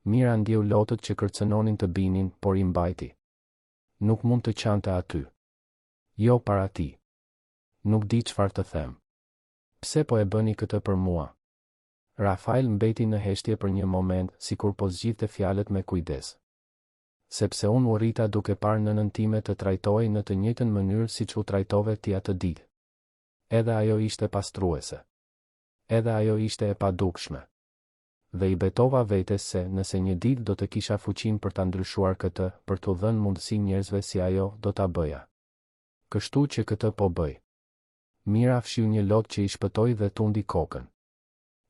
Mira ndjeu lotët që kërcënonin të binin, por i mbajti. Nuk mund të qante aty. Jo para ti. Nuk di çfarë të them. Pse po e bëni këtë për mua? Rafael mbeti në heshtje për një moment, sikur po zgjidhte fjalët me kujdes. Sepse unë u rrita duke parë nënën time të trajtohej në të njëjtën mënyrë siç u trajtove ti atë ditë. Edhe ajo ishte pastruese. Edhe ajo ishte e padukshme. Dhe i betova vetes se nëse një ditë do të kisha fuqinë për ta ndryshuar këtë, për t'u dhënë mundësi njerëzve si ajo, do ta bëja. Kështu që këtë po bëj. Mira fshiu një lot që i shpëtoi dhe tundi kokën.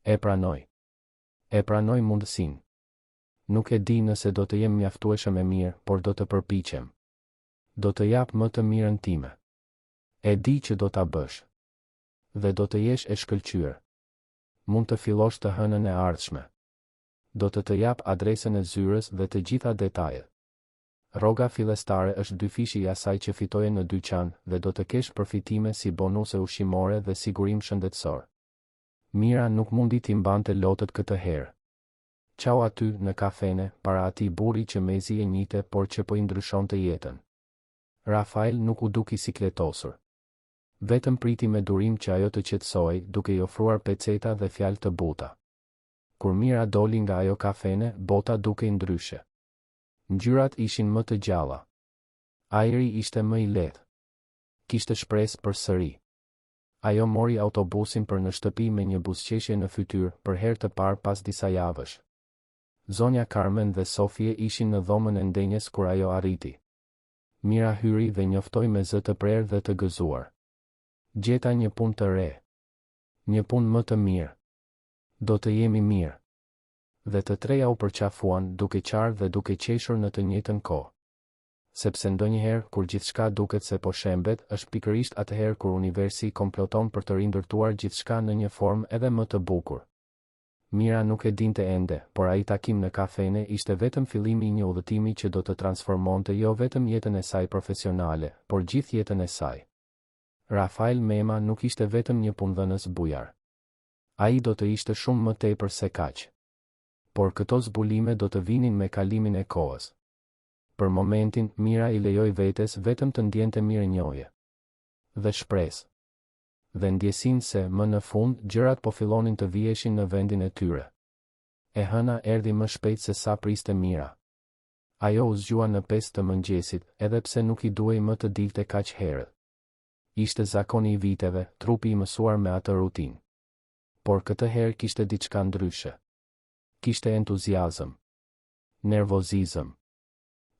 E pranoj. E pranoj mundësinë. Nuk e di nëse do të jem mjaftueshëm e mirë, por do të përpiqem. Do të jap më të mirën time. E di që do ta bësh. Dhe do të jesh e shkëlqyer. Mund të fillosh të hënën e ardhshme. Do të jap adresën e zyrës dhe të gjitha detajet. Rroga fillestare është 2 fishi i asaj që fitoje në dyqan dhe do të kesh përfitime si bonuse ushqimore dhe sigurim shëndetësor. Mira nuk mundi t'i mbante lotët këtë herë. Qau aty në kafene, para atij burri që mezi e njite por që po i ndryshonte jetën. Rafael nuk u duki sikletosur. Vetëm priti me durim që ajo të qetësoj, duke i ofruar peceta dhe fjalë të buta. Kur Mira doli nga ajo kafene, bota dukej ndryshe. Ngjyrat ishin më të gjalla. Ajri ishte më i lehtë. Kishte shpresë për sëri. Ajo mori autobusin për në shtëpi me një buzëqeshje në fytyrë, për herë të parë pas disa javësh. Zonja Carmen dhe Sofie ishin në dhomën e ndenjes kur ajo arriti. Mira hyri dhe njoftoi me zë të prerë dhe të gëzuar. Gjeta një punë të re. Një punë më të mirë. Do të jemi mirë. Dhe të treja u përqafuan, duke qarë dhe duke qeshur në të njëjtën kohë. Sepse ndonjëherë kur gjithçka duket se po shembet, është pikërisht atëherë kur universi komploton për të rindërtuar gjithçka në një formë edhe më të bukur. Mira nuk e dinte ende, por ai takim në kafene ishte vetëm fillimi i një udhëtimi që do të transformonte jo vetëm jetën e saj profesionale, por gjithë jetën e saj. Rafael Mema nuk ishte vetëm një punëdhënës bujar. Ai do të ishte shumë më tepër se kaq. Por këto zbulime do të vinin me kalimin e kohës. Për momentin, Mira i lejoi vetes vetëm të ndjente mirënjohje dhe shpresë. Dhe ndjesin se, më në fund, gjërat po fillonin të viheshin në vendin e tyre. E hëna erdhi më shpejt se sa priste Mira. Ajo u zgjua në 5 të mëngjesit, edhe pse nuk i duhej më të dilte kaq herët. Ishte zakoni i viteve, trupi i mësuar me atë rutinë. Por këtë herë kishte diçka ndryshe. Kishte entuziazëm, nervozizëm,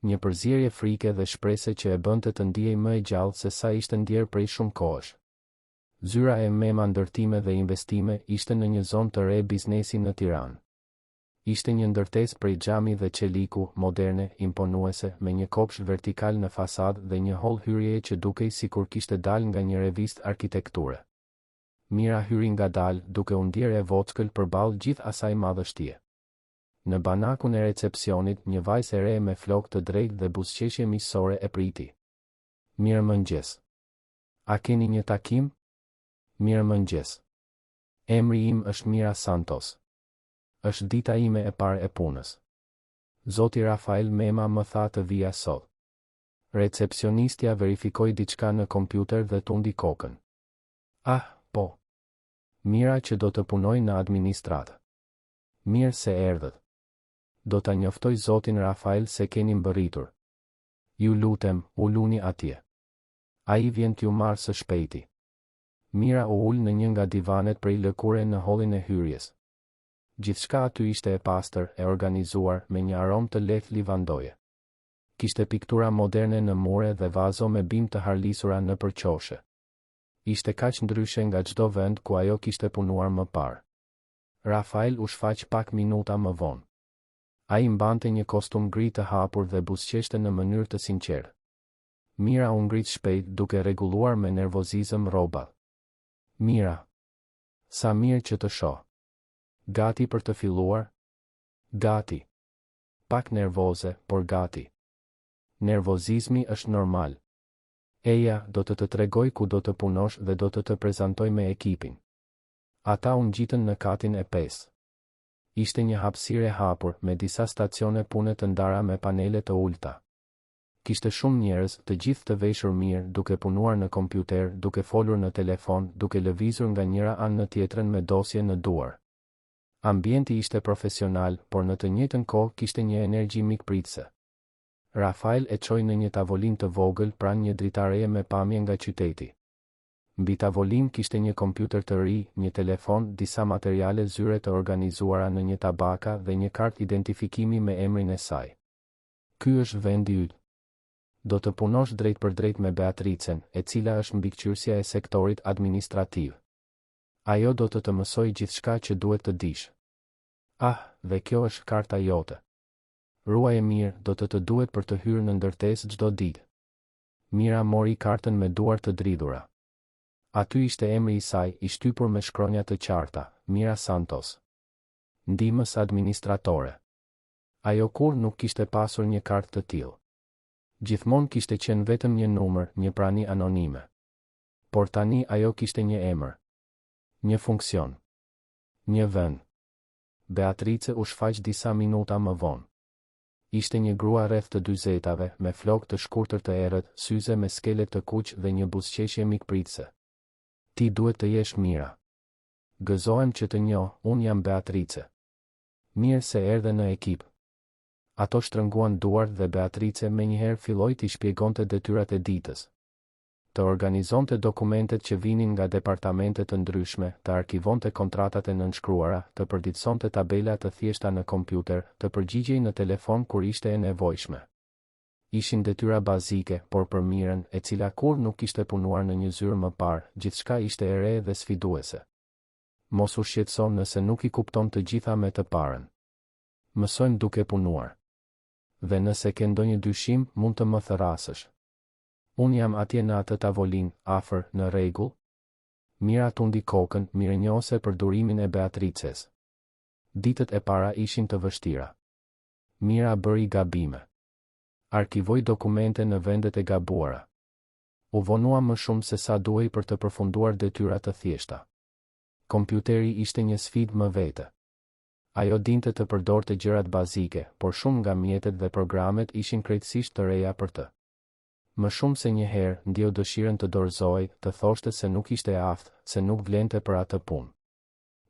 një përzierje frike dhe shprese që e bënte të ndihej më e gjallë se sa ishte ndjerë prej shumë kohësh. Zyra e Mema ndërtime dhe investime ishte në një zonë të re biznesi në Tiranë. Ishte një ndërtesë prej xhami dhe çeliku, moderne, imponuese, me një kopsh vertikal në fasadë dhe një hol hyrjeje që dukej sikur kishte dalë nga një revistë arkitekture. Mira hyri ngadalë, duke u ndjerë e vockël përballë gjithë asaj madhështie. Në banakun e recepcionit, një vajzë e re me flokë të drejtë dhe buzëqeshje miqësore e priti. Mirëmëngjes. A keni një takim? Mirëmëngjes. Emri im është Mira Santos. Është dita ime e parë e punës. Zoti Rafael Mema më tha të vija sot. Recepcionistja verifikoi diçka në kompjuter dhe tundi kokën. Ah, po. Mira që do të punoj në administratë. Mirë se erdhët. Do ta njoftoj zotin Rafael se keni mbërritur. Ju lutem, uluni atje. Ai vjen t'ju marrë së shpejti. Mira u ul në një nga divanet prej lëkure në hollin e hyrjes. Gjithçka aty ishte e pastër, e organizuar, me një aromë të lehtë livandoje. Kishte piktura moderne në mure dhe vazo me bim të harlisura në përqoshe. Ishte kaq ndryshe nga çdo vend ku ajo kishte punuar më parë. Rafael u shfaq pak minuta më vonë. Ai mbante një kostum gri të hapur dhe buzëqeshte në mënyrë të sinqertë. Mira u ngrit shpejt duke rregulluar me nervozizëm rrobat. Mira. Sa mirë që të shoh. Gati për të filluar? Gati. Pak nervoze, por gati. Nervozizmi është normal. Eja, do të tregoj ku do të punosh dhe do të prezantoj me ekipin. Ata u ngjitën në katin e 5. Ishte një hapësirë e hapur, me disa stacione pune të ndara me panele të ulta. Kishte shumë njerëz, të gjithë të veshur mirë, duke punuar në kompjuter, duke folur në telefon, duke lëvizur nga njëra anë në tjetrën me dosje në duar. Ambienti ishte profesional, por në të njëjtën kohë kishte një energji mikpritëse. Rafael e çoi në një tavolinë të vogël pranë një dritareje me pamje nga qyteti. Mbi tavolinë kishte një kompjuter të ri, një telefon, disa materiale zyre të organizuara në një tabaka dhe një kartë identifikimi me emrin e saj. Ky është vendi yt. Do të punosh drejt për drejt me Beatricen, e cila është mbikëqyrësia e sektorit administrativ. Ajo do të mësoj gjithçka që duhet të dish. Ah, dhe kjo është karta jote. Ruaje mirë, do të duhet për të hyrë në ndërtesë çdo ditë. Mira mori kartën me duar të dridhura. Aty ishte emri i saj, i shtypur me shkronja të qarta, Mira Santos. Ndihmës administratore. Ajo kur nuk kishte pasur një kartë të tillë. Gjithmonë kishte qenë vetëm një numër, një prani anonime. Por tani ajo kishte një emër. Një funksion. Një vend. Beatrice u shfaq disa minuta më vonë. Ishte një grua rreth të 40-tave, me flokë të shkurtër të errët, syze me skele të kuq dhe një buzëqeshje mikpritëse. Ti duhet të jesh Mira. Gëzohem që të njoh, unë jam Beatrice. Mirë se erdhe në ekip. Ato shtrënguan duart dhe Beatrice menjëherë filloi t'i shpjegonte detyrat e ditës. Të organizonte dokumentet që vinin nga departamente të ndryshme, të arkivonte kontratat e nënshkruara, të përditësonte tabela të thjeshta në kompjuter, të përgjigjej në telefon kur ishte e nevojshme. Ishin detyra bazike, por për Mirën, e cila kur nuk kishte punuar në një zyrë më parë, gjithçka ishte e re dhe sfiduese. Mos u shqetëso nëse nuk i kupton të gjitha me të parën. Mësojmë duke punuar. Dhe nëse ke ndonjë dyshim, mund të më therrasësh. Unë jam atje në atë tavolinë, afër, në rregull? Mira tundi kokën, mirënjohëse për durimin e Beatrices. Ditët e para ishin të vështira. Mira bëri gabime. Arkivoi dokumente në vendet e gabuara. U vonua më shumë se sa duhej për të përfunduar detyra të thjeshta. Kompjuteri ishte një sfidë më vete. Ajo dinte të përdorte gjërat bazike, por shumë nga mjetet dhe programet ishin krejtësisht të reja për të. Më shumë se një herë, ndjeu dëshirën të dorëzoj, të thoshte se nuk ishte aftë, se nuk vlente për atë punë.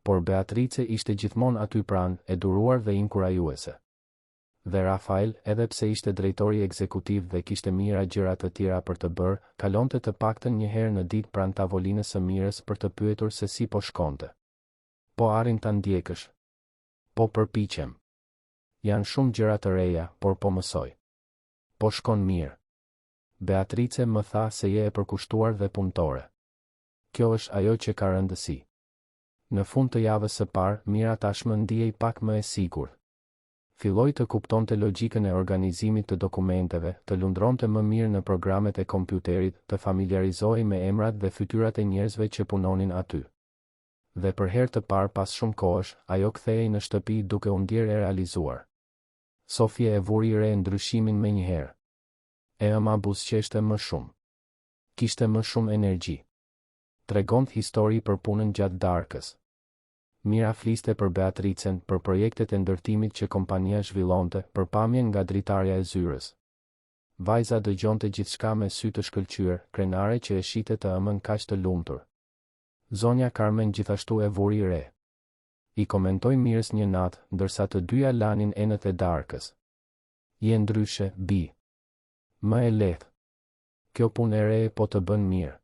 Por Beatrice ishte gjithmonë aty pranë, e duruar dhe inkurajuese. Dhe Rafael, edhe pse ishte drejtori ekzekutiv dhe kishte mira gjëra të tjera për të bërë, kalonte të paktën një herë në ditë pranë tavolinës së mirës për të pyetur se si po shkonte. Po arrin ta ndjekësh. Po përpiqem. Janë shumë gjëra të reja, por po mësoj. Po shkon mirë. Beatrice më tha se je e përkushtuar dhe punëtore. Kjo është ajo që ka rëndësi. Në fund të javës së parë, Mira tashmë ndihej pak më e sigurt. Filloi të kuptonte logjikën e organizimit të dokumenteve, të lundronte më mirë në programet e kompjuterit, të familiarizohej me emrat dhe fytyrat e njerëzve që punonin aty. Dhe për herë të parë pas shumë kohësh, ajo kthehej në shtëpi duke u ndjerë e realizuar. Sofia e vuri re ndryshimin menjëherë. Ema buzëqeshte më shumë. Kishte më shumë energji. Tregonte histori për punën gjatë darkës. Mira fliste për Beatricen, për projektet e ndërtimit që kompania zhvillonte, për pamjen nga dritarja e zyrës. Vajza dëgjonte gjithçka me sy të shkëlqyer, krenare që e shite të ëmën kaq të lumtur. Zonja Carmen gjithashtu e vuri re. I komentoi Mirës një natë, ndërsa të dyja lanin enët e darkës. Je ndryshe, bi. Më e lehtë. Kjo punë e re po të bën mirë.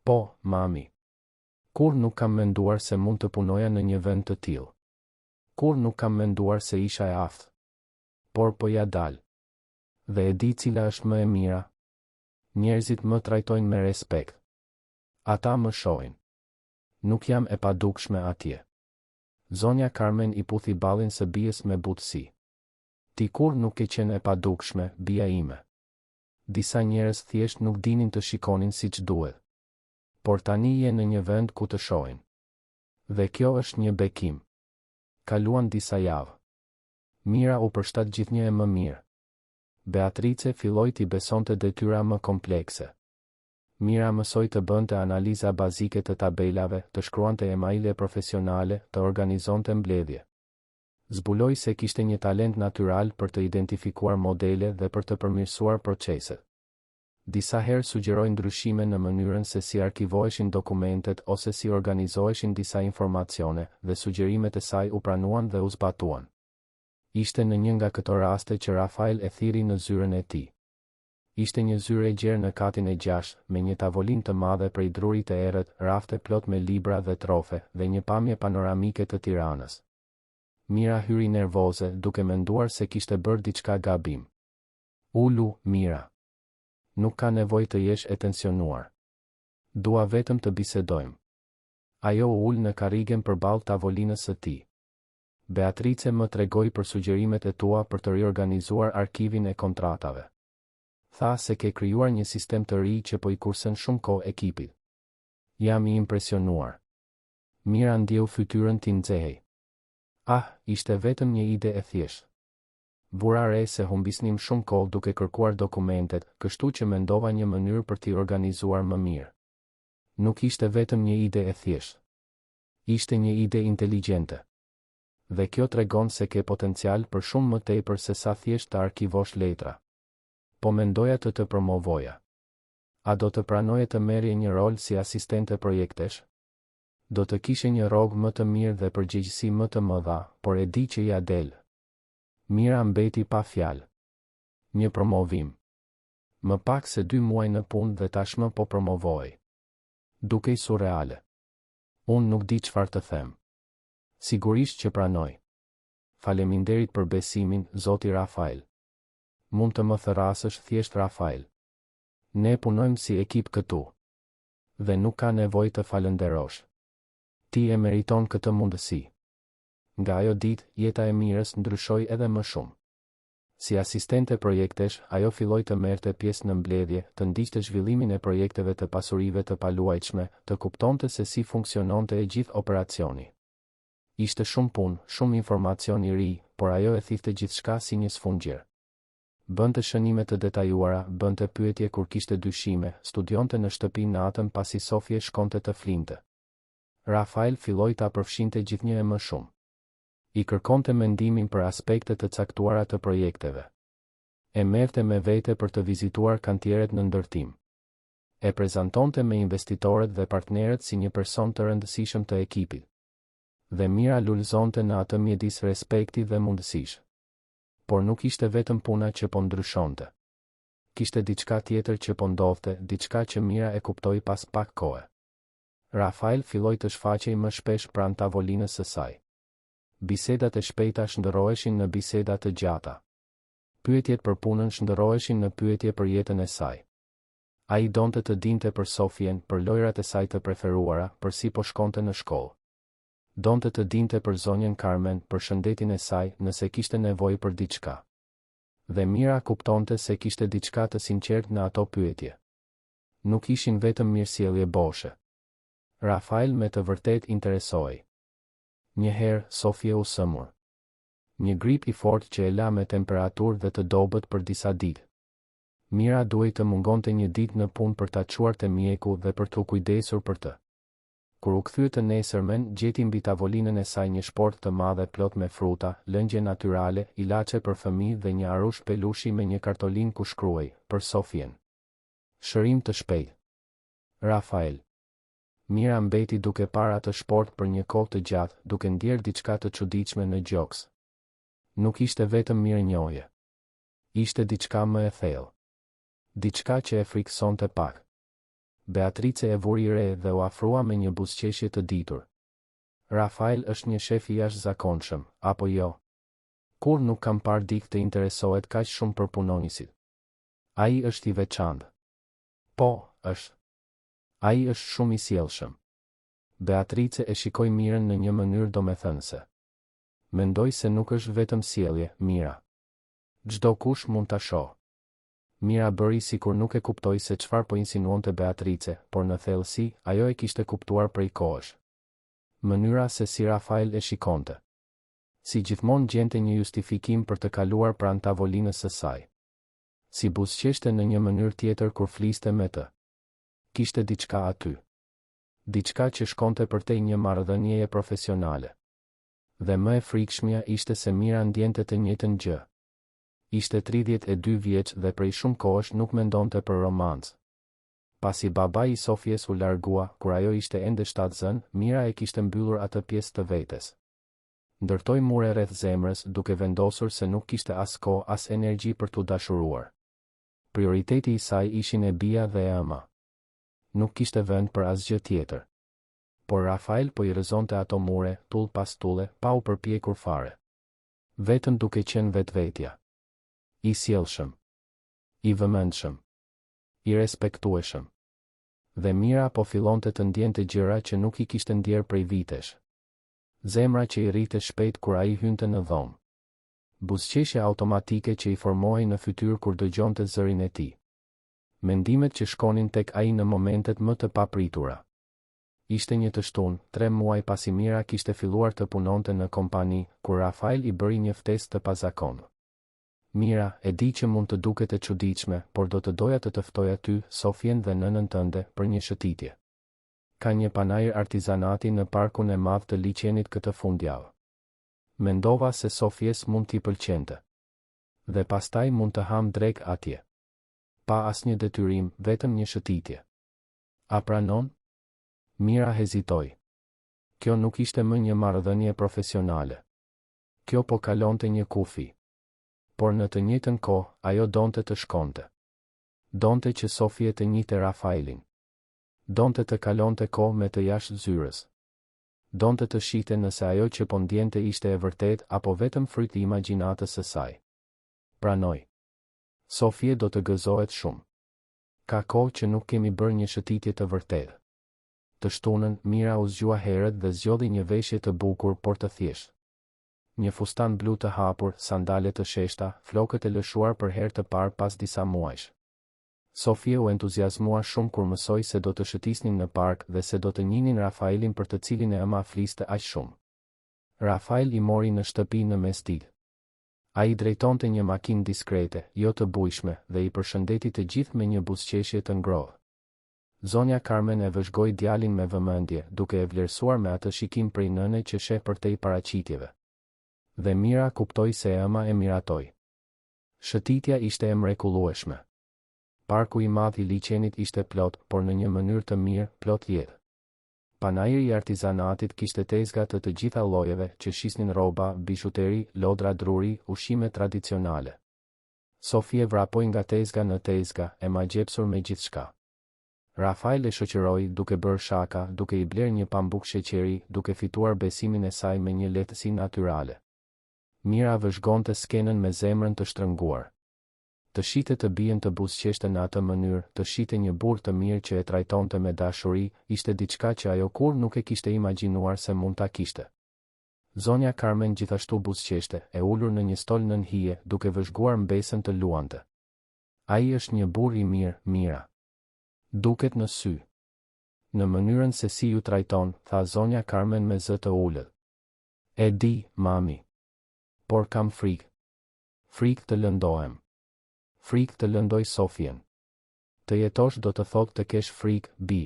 Po, mami. Kur nuk kam menduar se mund të punoja në një vend të tillë. Kur nuk kam menduar se isha e aftë. Por po ja dal. Dhe e di cila është më e mira. Njerëzit më trajtojnë me respekt. Ata më shohin. Nuk jam e padukshme atje. Zonja Carmen i puthi ballin së bijës me butësi. Ti kur nuk e qenë e padukshme, bija ime. Disa njerëz thjesht nuk dinin të shikonin siç duhet. Por tani je në një vend ku të shohin. Dhe kjo është një bekim. Kaluan disa javë. Mira u përshtat gjithnjë e më mirë. Beatrice filloi t'i besonte detyra më komplekse. Mira mësoi të bënte analiza bazike të tabelave, të shkruante emaile profesionale, të organizonte mbledhje. Zbuloi se kishte një talent natyral për të identifikuar modele dhe për të përmirësuar proceset. Disa herë sugjeroi ndryshime në mënyrën se si arkivoheshin dokumentet ose si organizoheshin disa informacione, dhe sugjerimet e saj u pranuan dhe u zbatuan. Ishte në një nga këto raste që Rafael e thiri në zyrën e tij. Ishte një zyrë e gjerë në katin e 6, me një tavolinë të madhe prej drurit të errët, rafte plot me libra dhe trofe, dhe një pamje panoramike të Tiranës. Mira hyri nervoze, duke menduar se kishte bërë diçka gabim. Ulu, Mira. Nuk ka nevojë të jesh e tensionuar. Dua vetëm të bisedojmë. Ajo u ul në karrigen përballë tavolinës së tij. Beatrice më tregoi për sugjerimet e tua për të riorganizuar arkivin e kontratave. Tha se ke krijuar një sistem të ri që po i kursen shumë kohë ekipit. Jam i impresionuar. Mira ndjeu fytyrën ti nxehej. Ishte vetëm një ide e thjeshtë. Vura re se humbisnim shumë kohë duke kërkuar dokumentet, kështu që mendova një mënyrë për t'i organizuar më mirë. Nuk ishte vetëm një ide e thjeshtë. Ishte një ide inteligjente. Dhe kjo tregon se ke potencial për shumë më tepër se sa thjesht të arkivosh letra. Po mendoja të promovoja. A do të pranoje të merrje një rol si asistente projektesh? Do të kishe një rrogë më të mirë dhe përgjegjësi më të mëdha, por e di që ja del. Mira mbeti pa fjalë. Një promovim. Më pak se 2 muaj në punë dhe tashmë po promovohej. Dukej surreale. Unë nuk di çfarë të them. Sigurisht që pranoj. Faleminderit për besimin, zoti Rafael. Mund të më thërrasësh thjesht Rafael. Ne punojmë si ekip këtu. Dhe nuk ka nevojë të falënderosh. Ti e meriton këtë mundësi. Nga ajo ditë, jeta e Mirës ndryshoi edhe më shumë. Si asistente projektesh, ajo filloi të merrte pjesë në mbledhje, të ndiqte zhvillimin e projekteve të pasurive të paluajtshme, të kuptonte se si funksiononte e gjithë operacioni. Ishte shumë punë, shumë informacion i ri, por ajo e thithte gjithçka si një sfungjer. Bënte shënime të detajuara, bënte pyetje kur kishte dyshime, studionte në shtëpi natën pasi Sofie shkonte të flinte. Rafael filloi ta përfshinte gjithnjë e më shumë. I kërkonte mendimin për aspekte të caktuara të projekteve. E merrte me vete për të vizituar kantieret në ndërtim. E prezantonte me investitorët dhe partnerët si një person të rëndësishëm të ekipit. Dhe Mira lulëzonte në atë midis respekti dhe mundësish. Por nuk ishte vetëm puna që po ndryshonte. Kishte diçka tjetër që po ndodhte, diçka që Mira e kuptoi pas pak kohe. Rafael filloi të shfaqej më shpesh pranë tavolinës së saj. Bisedat e shpejta shndërroheshin në biseda të gjata. Pyetjet për punën shndërroheshin në pyetje për jetën e saj. Ai donte të dinte për Sofien, për lojrat e saj të preferuara, për si po shkonte në shkollë. Donte të dinte për zonjën Carmen, për shëndetin e saj, nëse kishte nevojë për diçka. Dhe Mira kuptonte se kishte diçka të sinqertë në ato pyetje. Nuk ishin vetëm mirësjellje boshe. Rafael me të vërtet interesoi. Njëherë, Sofia u sëmur. Një grip i fortë që e la me temperaturë dhe të dobët për disa ditë. Mira duhej të mungonte një ditë në punë për ta çuar te mjeku dhe për t'u kujdesur për të. Kur u kthye të nesërmen, gjeti mbi tavolinën e saj një shport të madhe plot me fruta, lëngje natyrale, ilaçe për fëmijë dhe një arush pelushi me një kartolinë ku shkruhej për Sofien. Shërim të shpejtë. Rafael. Mira mbeti duke parë atë shport për një kohë të gjatë, duke ndjerë diçka të çuditshme në gjoks. Nuk ishte vetëm mirënjohje. Ishte diçka më e thellë. Diçka që e friksonte pak. Beatrice e vuri re dhe u afrua me një buzëqeshje të ditur. Rafael është një shef i jashtëzakonshëm, apo jo? Kur nuk kam parë dikë të interesohet kaq shumë për punonjësit. Ai është i veçantë. Po, është. Ai është shumë i sjellshëm. Beatrice e shikoi Mirën në një mënyrë domethënëse. Mendoj se nuk është vetëm sjellje, Mira. Çdo kush mund ta shohë. Mira bëri sikur nuk e kuptoi se çfarë po insinuonte Beatrice, por në thellësi, ajo e kishte kuptuar prej kohësh. Mënyra se si Rafael e shikonte. Si gjithmonë gjente një justifikim për të kaluar pranë tavolinës së saj. Si buzëqeshte në një mënyrë tjetër kur fliste me të. Kishte diçka aty. Diçka që shkonte përtej një marrëdhënieje profesionale. Dhe më e frikshmja ishte se Mira ndjente të njëjtën gjë. Ishte 32 vjeç dhe prej shumë kohësh nuk mendonte për romancë. Pasi babai i Sofies u largua, kur ajo ishte ende shtatzën, Mira e kishte mbyllur atë pjesë të vetes. Ndërtoi mure rreth zemrës, duke vendosur se nuk kishte as kohë as energji për t'u dashuruar. Prioriteti i saj ishin e bija dhe e ama. Nuk kishte vend për asgjë tjetër. Por Rafael po i rrezonte ato mure, tull pas tulle, pa u përpjekur fare. Vetëm duke qenë vetvetja. I sjellshëm. I vëmendshëm. I respektueshëm. Dhe Mira po fillonte të ndjente gjëra që nuk i kishte ndjerë prej vitesh. Zemra që i rrite shpejt kur ai hynte në dhomë. Buzëqeshja automatike që i formohej në fytyrë kur dëgjonte zërin e tij. Mendimet që shkonin tek ai në momentet më të papritura. Ishte një të shtunë, 3 muaj pasi Mira kishte filluar të punonte në kompani, kur Rafael i bëri një ftesë të pazakontë. Mira, e di që mund të duket e çuditshme, por do të doja të ftoja ty, Sofien dhe nënën tënde për një shëtitje. Ka një panajër artizanati në parkun e madh të liçenit këtë fundjavë. Mendova se Sofies mund t'i pëlqente. Dhe pastaj mund të ham drek atje. Pa asnjë detyrim, vetëm një shëtitje. A pranon? Mira hezitoi. Kjo nuk ishte më një marrëdhënie profesionale. Kjo po kalonte një kufi. Por në të njëjtën kohë, ajo donte të shkonte. Donte që Sofie të njihte Rafaelin. Donte të kalonte kohë me të jashtë zyrës. Donte të shihte nëse ajo që po ndjente ishte e vërtet apo vetëm fryt i imagjinatës së saj. Pranoi. Sofie do të gëzohet shumë. Ka kohë që nuk kemi bërë një shëtitje të vërtetë. Të shtunën, Mira u zgjua herët dhe zgjodhi një veshje të bukur por të thjeshtë. Një fustan blu të hapur, sandale të sheshta, flokët e lëshuar për herë të parë pas disa muajsh. Sofia u entuziazmua shumë kur mësoi se do të shëtisnin në park dhe se do të njihnin Rafaelin për të cilin e ama fliste aq shumë. Rafael i mori në shtëpi në mesditë. Ai drejtonte një makinë diskrete, jo të bujshme, dhe i përshëndeti të gjithë me një buzëqeshje të ngrohtë. Zonja Carmen e vëzhgoi djalin me vëmendje, duke e vlerësuar me atë shikim prej nëne që sheh përtej paraqitjeve. Dhe Mira kuptoi se ema e miratoi. Shëtitja ishte e mrekullueshme. Parku i madh i liçenit ishte plot, por në një mënyrë të mirë, plot jetë. Panajri i artizanatit kishte tezga të gjitha llojeve që shisnin rroba, bishuteri, lodra druri, ushqime tradicionale. Sofie vrapoi nga tezga në tezga, e magjepsur me gjithçka. Rafael e shoqëroi duke bërë shaka, duke i bler një pambuk sheqeri, duke fituar besimin e saj me një lehtësi natyrale. Mira vëzhgonte skenën me zemrën të shtrënguar. Të shite të bien të buzëqeshte në atë mënyrë, të shite një burr të mirë që e trajtonte me dashuri, ishte diçka që ajo kur nuk e kishte imagjinuar se mund ta kishte. Zonja Carmen gjithashtu buzëqeshte, e ulur në një stol nën hije, duke vëzhguar mbesën të luante. Ai është një burr i mirë, Mira. Duket në sy. Në mënyrën se si ju trajton, tha zonja Carmen me zë të ulët. E di, mami. Por kam frikë. Frikë të lëndohem. Frikë të lëndoj Sofien. Të jetosh do të thotë të kesh frikë, bi.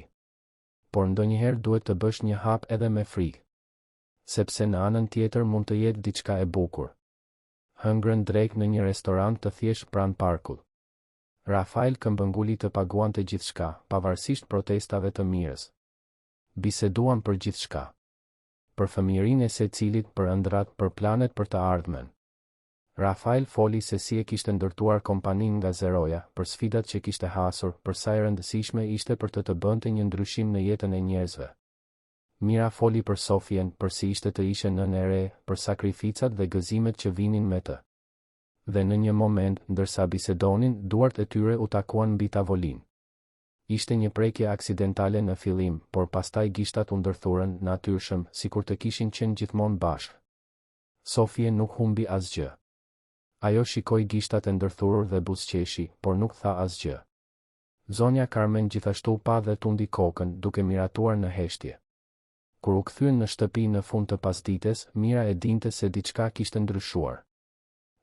Por ndonjëherë duhet të bësh një hap edhe me frikë. Sepse në anën tjetër mund të jetë diçka e bukur. Hëngrën drejt në një restorant të thjesht pranë parkut. Rafael këmbënguli të paguante gjithçka, pavarësisht protestave të Mirës. Biseduan për gjithçka. Për fëmijërinë e secilit, për ëndrat, për planet për të ardhmen. Rafael foli se si e kishte ndërtuar kompaninë nga zeroja, për sfidat që kishte hasur, për sa e rëndësishme ishte për të bënte një ndryshim në jetën e njerëzve. Mira foli për Sofien, për si ishte të ishe nënë e re, për sakrificat dhe gëzimet që vinin me të. Dhe në një moment, ndërsa bisedonin, duart e tyre u takuan mbi tavolinë. Ishte një prekje aksidentale në fillim, por pastaj gishtat u ndërthurën natyrshëm, sikur të kishin qenë gjithmonë bashkë. Sofie nuk humbi asgjë. Ajo shikoi gishtat e ndërthurur dhe buzëqeshi, por nuk tha asgjë. Zonja Carmen gjithashtu pa dhe tundi kokën, duke miratuar në heshtje. Kur u kthyen në shtëpi në fund të pasdites, Mira e dinte se diçka kishte ndryshuar.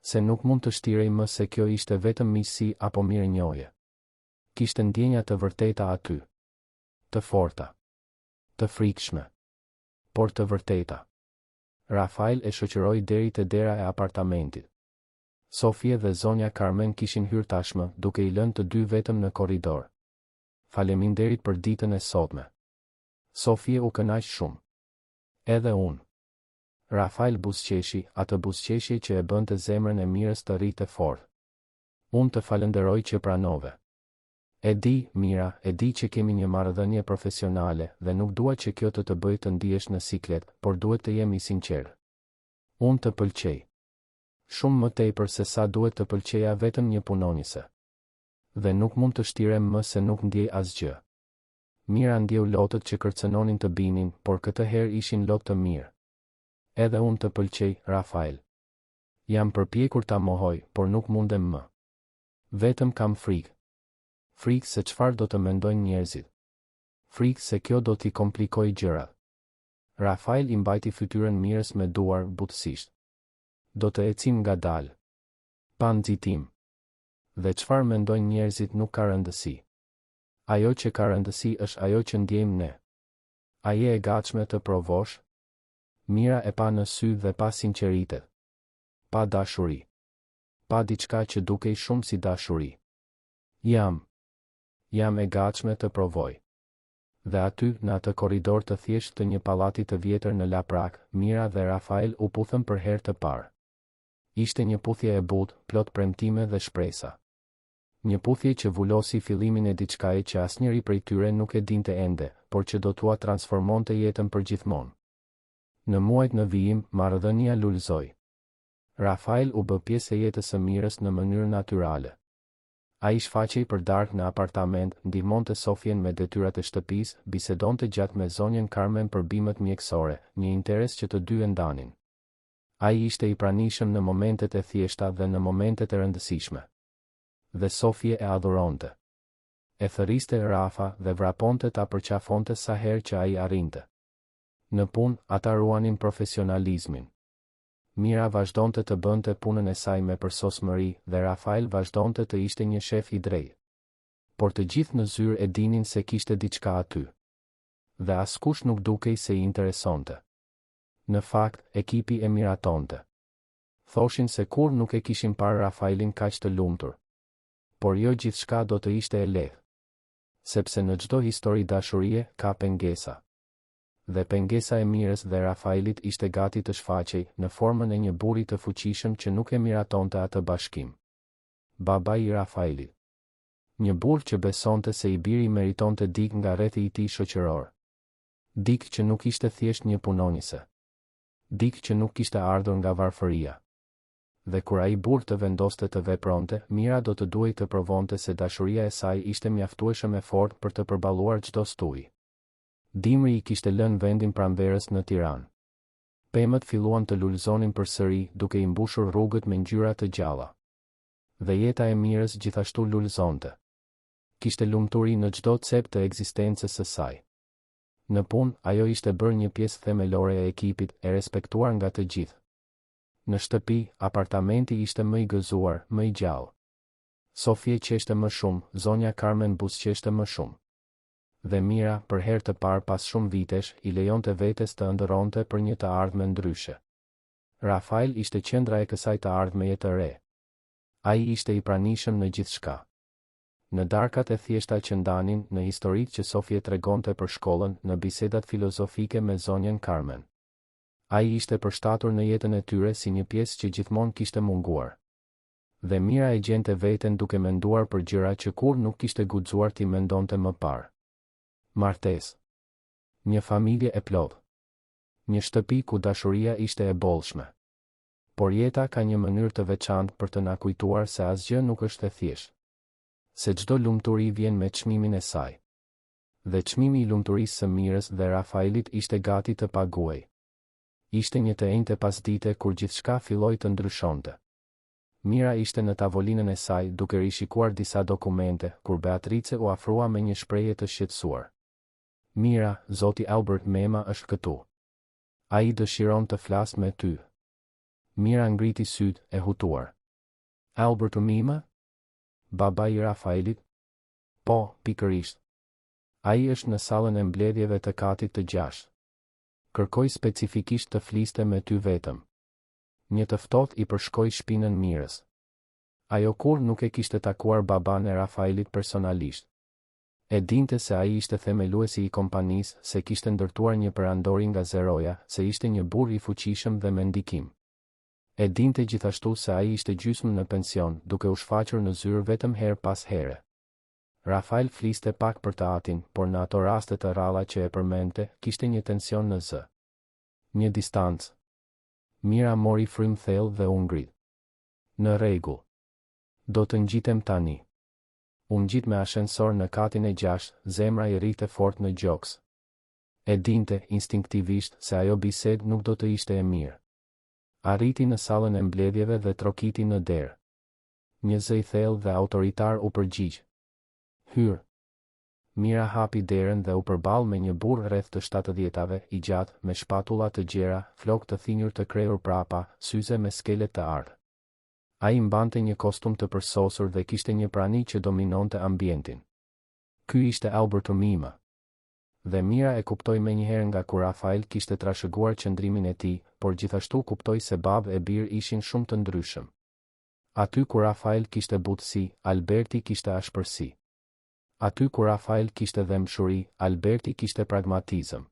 Se nuk mund të shtirej më se kjo ishte vetëm miqësi apo mirënjohje. Kishte ndjenja të vërteta aty. Të forta. Të frikshme. Por të vërteta. Rafael e shoqëroi deri te dera e apartamentit. Sofie dhe zonja Carmen kishin hyrë tashmë, duke i lënë të dy vetëm në korridor. Faleminderit për ditën e sotme. Sofie u kënaq shumë. Edhe unë. Rafael buzëqeshi, atë buzëqeshje që e bënte zemrën e Mirës të rritë fort. Unë të falenderoj që pranove. E di, Mira, e di që kemi një marrëdhënie profesionale dhe nuk dua që kjo të bëjë të ndihesh në siklet, por duhet të jemi sinqertë. Unë të pëlqej. Shumë më tepër se sa duhet të pëlqeja vetëm një punonjëse. Dhe nuk mund të shtirem më se nuk ndjej asgjë. Mira ndjeu lotët që kërcënonin të binin, por këtë herë ishin lotë të mirë. Edhe unë të pëlqej, Rafael. Jam përpjekur ta mohoj, por nuk mundem më. Vetëm kam frikë. Frikë se çfarë do të mendojnë njerëzit. Frikë se kjo do t'i komplikojë gjërat. Rafael i mbajti fytyrën Mirës me duar butësisht. Do të ecim ngadalë. Pa nxitim. Dhe çfarë mendojnë njerëzit nuk ka rëndësi. Ajo që ka rëndësi është ajo që ndjejmë ne. A je e gatshme të provosh? Mira e pa në sy dhe pa sinqeritet. Pa dashuri. Pa diçka që dukej shumë si dashuri. Jam e gatshme të provoj. Dhe aty, në atë korridor të thjesht të një pallati të vjetër në Laprak, Mira dhe Rafael u puthën për herë të parë. Ishte një puthje e butë, plot premtime dhe shpresa. Një puthje që vullosi fillimin e diçkaje që asnjëri prej tyre nuk e dinte ende, por që do t'ua transformonte jetën përgjithmonë. Në muajt në vijim, marrëdhënia lulëzoi. Rafael u bë pjesë e jetës së Mirës në mënyrë natyrale. Ai shfaqej për darkë në apartament, ndihmonte Sofien me detyrat e shtëpisë, bisedonte gjatë me zonjën Carmen për bimët mjekësore, një interes që të dy e ndanin. Ai ishte i pranishëm në momentet e thjeshta dhe në momentet e rëndësishme. Dhe Sofie e adhuronte. E thëriste Rafa dhe vraponte ta përqafonte sa herë që ai arrinte. Në punë, ata ruanin profesionalizmin. Mira vazhdonte të bënte punën e saj me përsosmëri dhe Rafael vazhdonte të ishte një shef i drejtë. Por të gjithë në zyrë e dinin se kishte diçka aty. Dhe askush nuk dukej se i interesonte. Në fakt, ekipi e miratonte. Thoshin se kur nuk e kishin parë Rafaelin kaq të lumtur. Por jo gjithçka do të ishte e lehtë. Sepse në çdo histori dashurie ka pengesa. Dhe pengesa e Mirës dhe Rafaelit ishte gati të shfaqej në formën e një burri të fuqishëm që nuk e miratonte atë bashkim. Babai i Rafaelit. Një burr që besonte se i biri meritonte dikë nga rrethi i tij shoqëror. Dikë që nuk ishte thjesht një punonjëse. Dikë që nuk kishte ardhur nga varfëria. Dhe kur ai burr të vendoste të vepronte, Mira do të duhej të provonte se dashuria e saj ishte mjaftueshëm e fortë për të përballuar çdo stuj. Dimri i kishte lënë vendin pranverës në Tiranë. Pemët filluan të lulëzonin përsëri, duke i mbushur rrugët me ngjyra të gjalla. Dhe jeta e Mirës gjithashtu lulëzonte. Kishte lumturi në çdo cep të ekzistencës së saj. Në punë, ajo ishte bërë një pjesë themelore e ekipit, e respektuar nga të gjithë. Në shtëpi, apartamenti ishte më i gëzuar, më i gjallë. Sofie qeshte më shumë, zonja Carmen buzëqeshte më shumë. Dhe Mira, për herë të parë pas shumë vitesh, i lejonte vetes të ëndërronte për një të ardhme ndryshe. Rafael ishte qendra e kësaj të ardhmeje të re. Ai ishte i pranishëm në gjithçka. Në darkat e thjeshta që ndanin, në historitë që Sofie tregonte për shkollën, në bisedat filozofike me zonjën Carmen. Ai ishte përshtatur në jetën e tyre si një pjesë që gjithmonë kishte munguar. Dhe Mira e gjente veten duke menduar për gjëra që kur nuk kishte guxuar t'i mendonte më parë. Martesë. Një familje e plotë. Një shtëpi ku dashuria ishte e bollshme. Por jeta ka një mënyrë të veçantë për të na kujtuar se asgjë nuk është e thjeshtë. Se çdo lumturi vjen me çmimin e saj. Dhe çmimi i lumturisë së Mirës dhe Rafaelit ishte gati të paguhej. Ishte një të enjte pasdite kur gjithçka filloi të ndryshonte. Mira ishte në tavolinën e saj duke rishikuar disa dokumente, kur Beatrice u afrua me një shprehje të shqetësuar. Mira, zoti Albert Mema është këtu. Ai dëshiron të flasë me ty. Mira ngriti sytë, e hutuar. Albert Mema? Baba i Rafaelit? Po, pikërisht. Ai është në sallën e mbledhjeve të katit të 6. Kërkoj specifikisht të fliste me ty vetëm. Një të ftohtë i përshkoi shpinën Mirës. Ajo kur nuk e kishte takuar baban e Rafaelit personalisht. E dinte se ai ishte themeluesi i kompanisë, se kishte ndërtuar një perandori nga zeroja, se ishte një burr i fuqishëm dhe me ndikim. E dinte gjithashtu se ai ishte gjysmë në pension, duke u shfaqur në zyrë vetëm herë pas here. Rafael fliste pak për të atin, por në ato raste të rralla që e përmendte, kishte një tension në zë. Një distancë. Mira mori frym thellë dhe u ngrit. Në rregull. Do të ngjitem tani. U ngjit me ashensor në katin e 6, zemra i rrite fort në gjoks. E dinte, instinktivisht, se ajo bisedë nuk do të ishte e mirë. Arriti në sallën e mbledhjeve dhe trokiti në derë. Një zë i thellë dhe autoritar u përgjigj. Hyr. Mira hapi derën dhe u përball me një burr rreth të 70-tave, i gjatë, me shpatulla të gjera, flokë të thinjur të krehur prapa, syze me skele të ardhë. Ai mbante një kostum të përsosur dhe kishte një prani që dominonte ambientin. Ky ishte Alberto Mima. Dhe Mira e kuptoi menjëherë nga kur Rafael kishte trashëguar qëndrimin e tij, por gjithashtu kuptoi se babë e birë ishin shumë të ndryshëm. Aty ku Rafael kishte butësi, Alberti kishte ashpërsi. Aty ku Rafael kishte dhëmshuri, Alberti kishte pragmatizëm.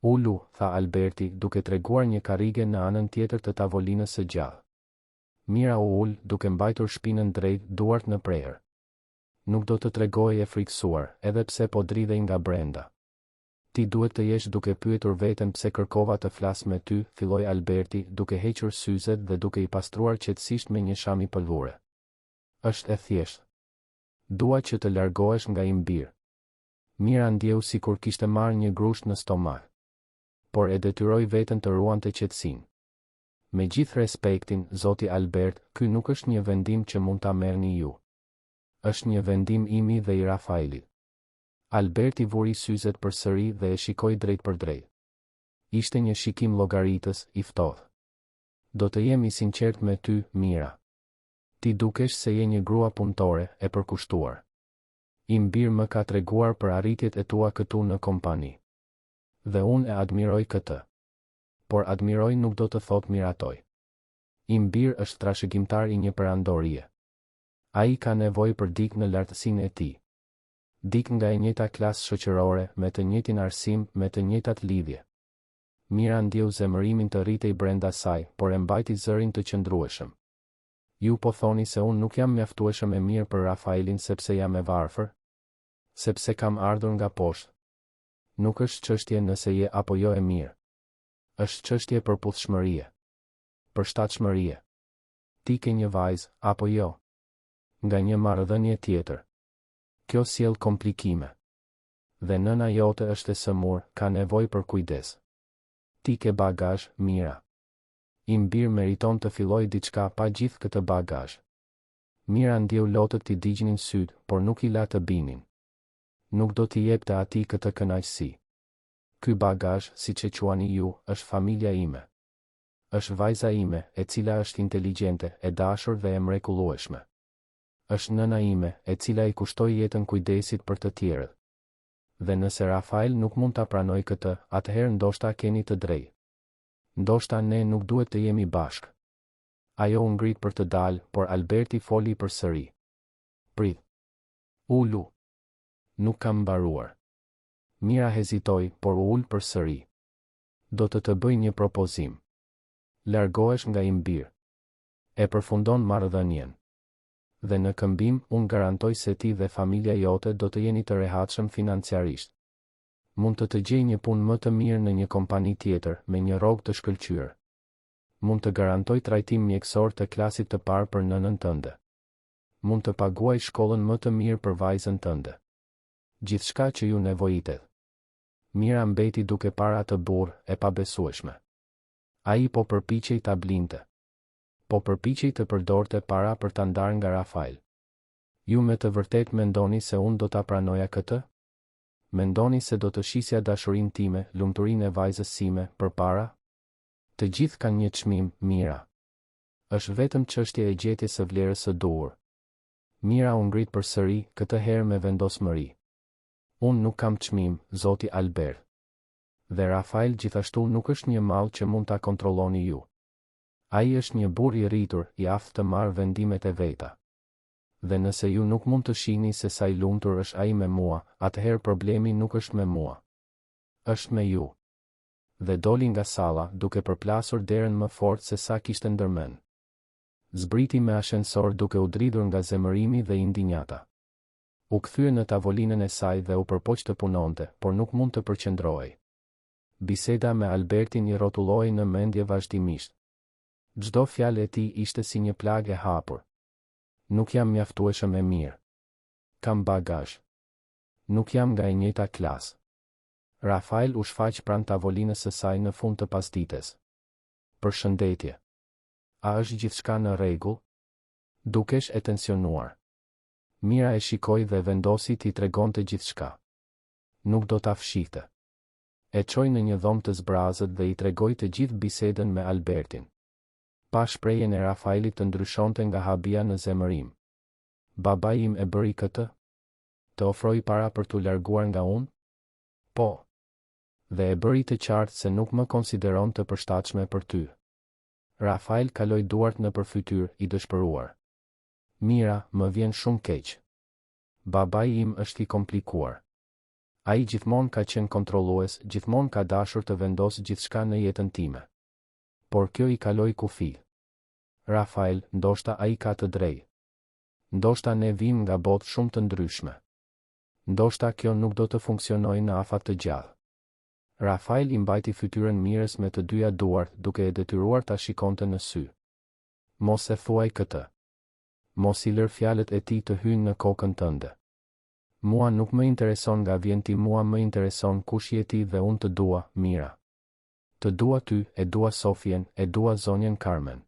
Ulu, tha Alberti, duke treguar një karrige në anën tjetër të tavolinës së gjallë. Mira u ul, duke mbajtur shpinën drejt, duart në prerë. Nuk do të tregoj e friksuar, edhe pse po dridhej nga brenda. Ti duhet të jesh duke pyetur veten pse kërkova të flas me ty, filloi Alberti, duke hequr syzet dhe duke i pastruar qetësisht me një sham i pëlvure. Është e thjeshtë. Dua që të largohesh nga imbir. Mira ndjeu sikur kishte marrë një grusht në stomak. Por e detyroi veten të ruante qetësinë. Me gjithë respektin, zoti Albert, ky nuk është një vendim që mund ta merrni ju. Është një vendim imi dhe i Rafaelit. Alberti vuri syzet përsëri dhe e shikoi drejt për drejt. Ishte një shikim llogaritës, i ftohtë. Do të jemi sinqert me ty, Mira. Ti dukesh se je një grua punëtore, e përkushtuar. Imbir më ka treguar për arritjet e tua këtu në kompani. Dhe unë e admiroj këtë. Por admiroj nuk do të thot miratoj. Imbir është trashëgimtar i një perandorie. Ai ka nevojë për dikë në lartësinë e tij. Dikë nga e njëjta klasë shoqërore, me të njëjtin arsim, me të njëjtat lidhje. Mira ndjeu zemërimin të rritej brenda saj, por e mbajti zërin të qëndrueshëm. Ju po thoni se unë nuk jam mjaftueshëm e mirë për Rafaelin sepse jam e varfër? Sepse kam ardhur nga poshtë. Nuk është çështje nëse je apo jo e mirë. Është çështje përputhshmërie. Përshtatshmërie. Ti ke një vajzë, apo jo? Nga një marrëdhënie tjetër. Kjo sjell komplikime. Dhe nëna jote është e sëmur, ka nevojë për kujdes. Ti ke bagazh, Mira. Imbir meriton të filloj diçka pa gjithë këtë bagazh. Mira ndjeu lotët t'i digjnin syt, por nuk i la të binin. Nuk do t'i jepte atij këtë kënaqësi. Ky bagazh, siç e quani ju, është familja ime. Është vajza ime, e cila është inteligjente, e dashur dhe e mrekullueshme. Është nëna ime, e cila i kushtoi jetën kujdesit për të tjerët. Dhe nëse Rafael nuk mund ta pranoj këtë, atëherë ndoshta keni të drejtë. Ndoshta ne nuk duhet të jemi bashkë. Ajo u ngrit për të dalë, por Alberti foli përsëri. Prit. Ulu. Nuk kam mbaruar. Mira hezitoi, por u ul përsëri. Do të bëj një propozim. Largohesh nga Imbir. E përfundon marrëdhënien. Dhe në këmbim, unë garantoj se ti dhe familja jote do të jeni të rehatshëm financiarisht. Mund të gjej një punë më të mirë në një kompani tjetër, me një rrogë të shkëlqyer. Mund të garantoj trajtim mjekësor të klasit të parë për nënën tënde. Mund të paguaj shkollën më të mirë për vajzën tënde. Gjithçka që ju nevojitet. Mira mbeti duke para të burr, e pabesueshme. Ai po përpiqej ta blinte. Po përpiqej të përdorte para për ta ndarë nga Rafael. Ju me të vërtet mendoni se unë do ta pranoja këtë? Mendoni se do të shisja dashurinë time, lumturinë e vajzës sime, për para? Të gjithë kanë një çmim, Mira. Është vetëm çështje e gjetjes së vlerës së duhur. Mira u ngrit përsëri, këtë herë me vendosmëri. Unë nuk kam çmim, zoti Albert. Dhe Rafael gjithashtu nuk është një mall që mund ta kontrolloni ju. Ai është një burr i rritur, i aftë të marrë vendimet e veta. Dhe nëse ju nuk mund të shihni se sa i lumtur është ai me mua, atëherë problemi nuk është me mua. Është me ju. Dhe doli nga salla, duke përplasur derën më fort se sa kishte ndërmend. Zbriti me ashensor duke u dridhur nga zemërimi dhe indinjata. U kthye në tavolinën e saj dhe u përpoq të punonte, por nuk mund të përqendrohej. Biseda me Albertin i rrotulloi në mendje vazhdimisht. Çdo fjalë e tij ishte si një plagë e hapur. Nuk jam mjaftueshëm e mirë. Kam bagazh. Nuk jam nga e njëjta klasë. Rafael u shfaq pranë tavolinës së saj në fund të pasdites. Përshëndetje. A është gjithçka në rregull? Dukesh e tensionuar. Mira e shikoi dhe vendosi t'i tregonte gjithçka. Nuk do ta fshihte. E çoi në një dhomë të zbrazët dhe i tregoi të gjithë bisedën me Albertin. Pa shprehjen e Rafaelit të ndryshonte nga habia në zemërim. Babai im e bëri këtë? Të ofroi para për t'u larguar nga unë? Po. Dhe e bëri të qartë se nuk më konsideron të përshtatshme për ty. Rafael kaloi duart në përfytyr, i dëshpëruar. Mira, më vjen shumë keq. Babai im është i komplikuar. Ai gjithmonë ka qenë kontrollues, gjithmonë ka dashur të vendosë gjithçka në jetën time. Por kjo i kaloi kufi. Rafael, ndoshta ai ka të drejtë. Ndoshta ne vim nga botë shumë të ndryshme. Ndoshta kjo nuk do të funksionojë në afat të gjallë. Rafael i mbajti fytyrën Mirës me të dyja duart, duke e detyruar ta shikonte në sy. Mos e thuaj këtë. Mos i lër fjalët e tij të hyjnë në kokën tënde. Mua nuk më intereson nga vjen ti, mua më intereson kush je ti dhe unë të dua, Mira. Të dua ty, e dua Sofien, e dua zonjën Carmen.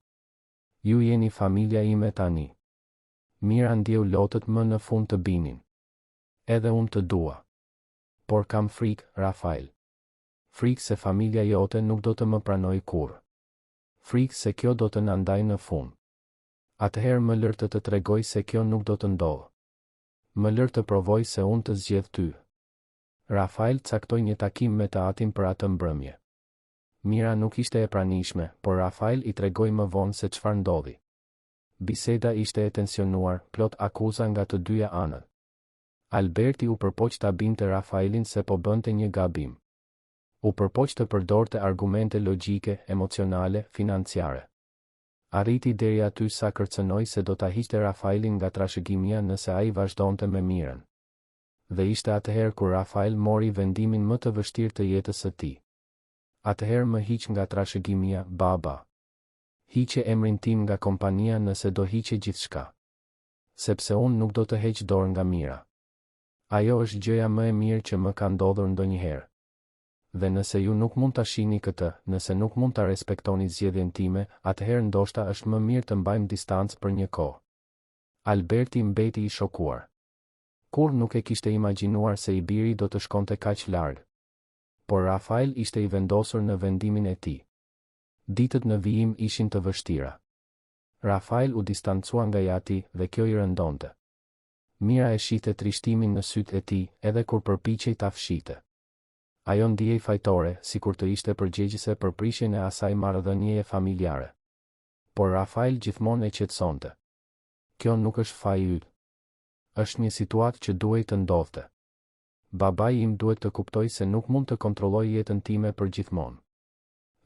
Ju jeni familja ime tani. Mira ndjeu lotët më në fund të binin. Edhe unë të dua. Por kam frikë, Rafael. Frikë se familja jote nuk do të më pranoj kurrë. Frikë se kjo do të na ndajë në fund. Atëherë më lër të tregoj se kjo nuk do të ndodhë. Më lër të provoj se unë të zgjedh ty. Rafael caktoi një takim me të atin për atë mbrëmje. Mira nuk ishte e pranishme, por Rafael i tregoi më vonë se çfarë ndodhi. Biseda ishte e tensionuar, plot akuza nga të dyja anët. Alberti u përpoq ta binte Rafaelin se po bënte një gabim. U përpoq të përdorte argumente logjike, emocionale, financiare. Arriti deri aty sa kërcënoi se do ta hiqte Rafaelin nga trashëgimia nëse ai vazhdonte me Mirën. Dhe ishte atëherë kur Rafael mori vendimin më të vështirë të jetës së tij. Atëherë më hiq nga trashëgimia, baba. Hiqe emrin tim nga kompania nëse do hiqe gjithçka. Sepse unë nuk do të heq dorë nga Mira. Ajo është gjëja më e mirë që më ka ndodhur ndonjëherë. Dhe nëse ju nuk mund ta shihni këtë, nëse nuk mund ta respektoni zgjedhjen time, atëherë ndoshta është më mirë të mbajmë distancë për një kohë. Alberti mbeti i shokuar. Kur nuk e kishte imagjinuar se i biri do të shkonte kaq larg. Por Rafael ishte i vendosur në vendimin e tij. Ditët në vijim ishin të vështira. Rafael u distancua nga Jati dhe kjo i rëndonte. Mira e shite trishtimin në sytë e tij, edhe kur përpiqej ta fshite. Ajo ndihej fajtore, sikur të ishte përgjegjëse për prishjen e asaj marrëdhënieje familjare. Por Rafael gjithmonë e qetësonte. Kjo nuk është faji yt. Është një situatë që duhej të ndodhte. Babai im duhet të kuptoj se nuk mund të kontrolloj jetën time për gjithmonë.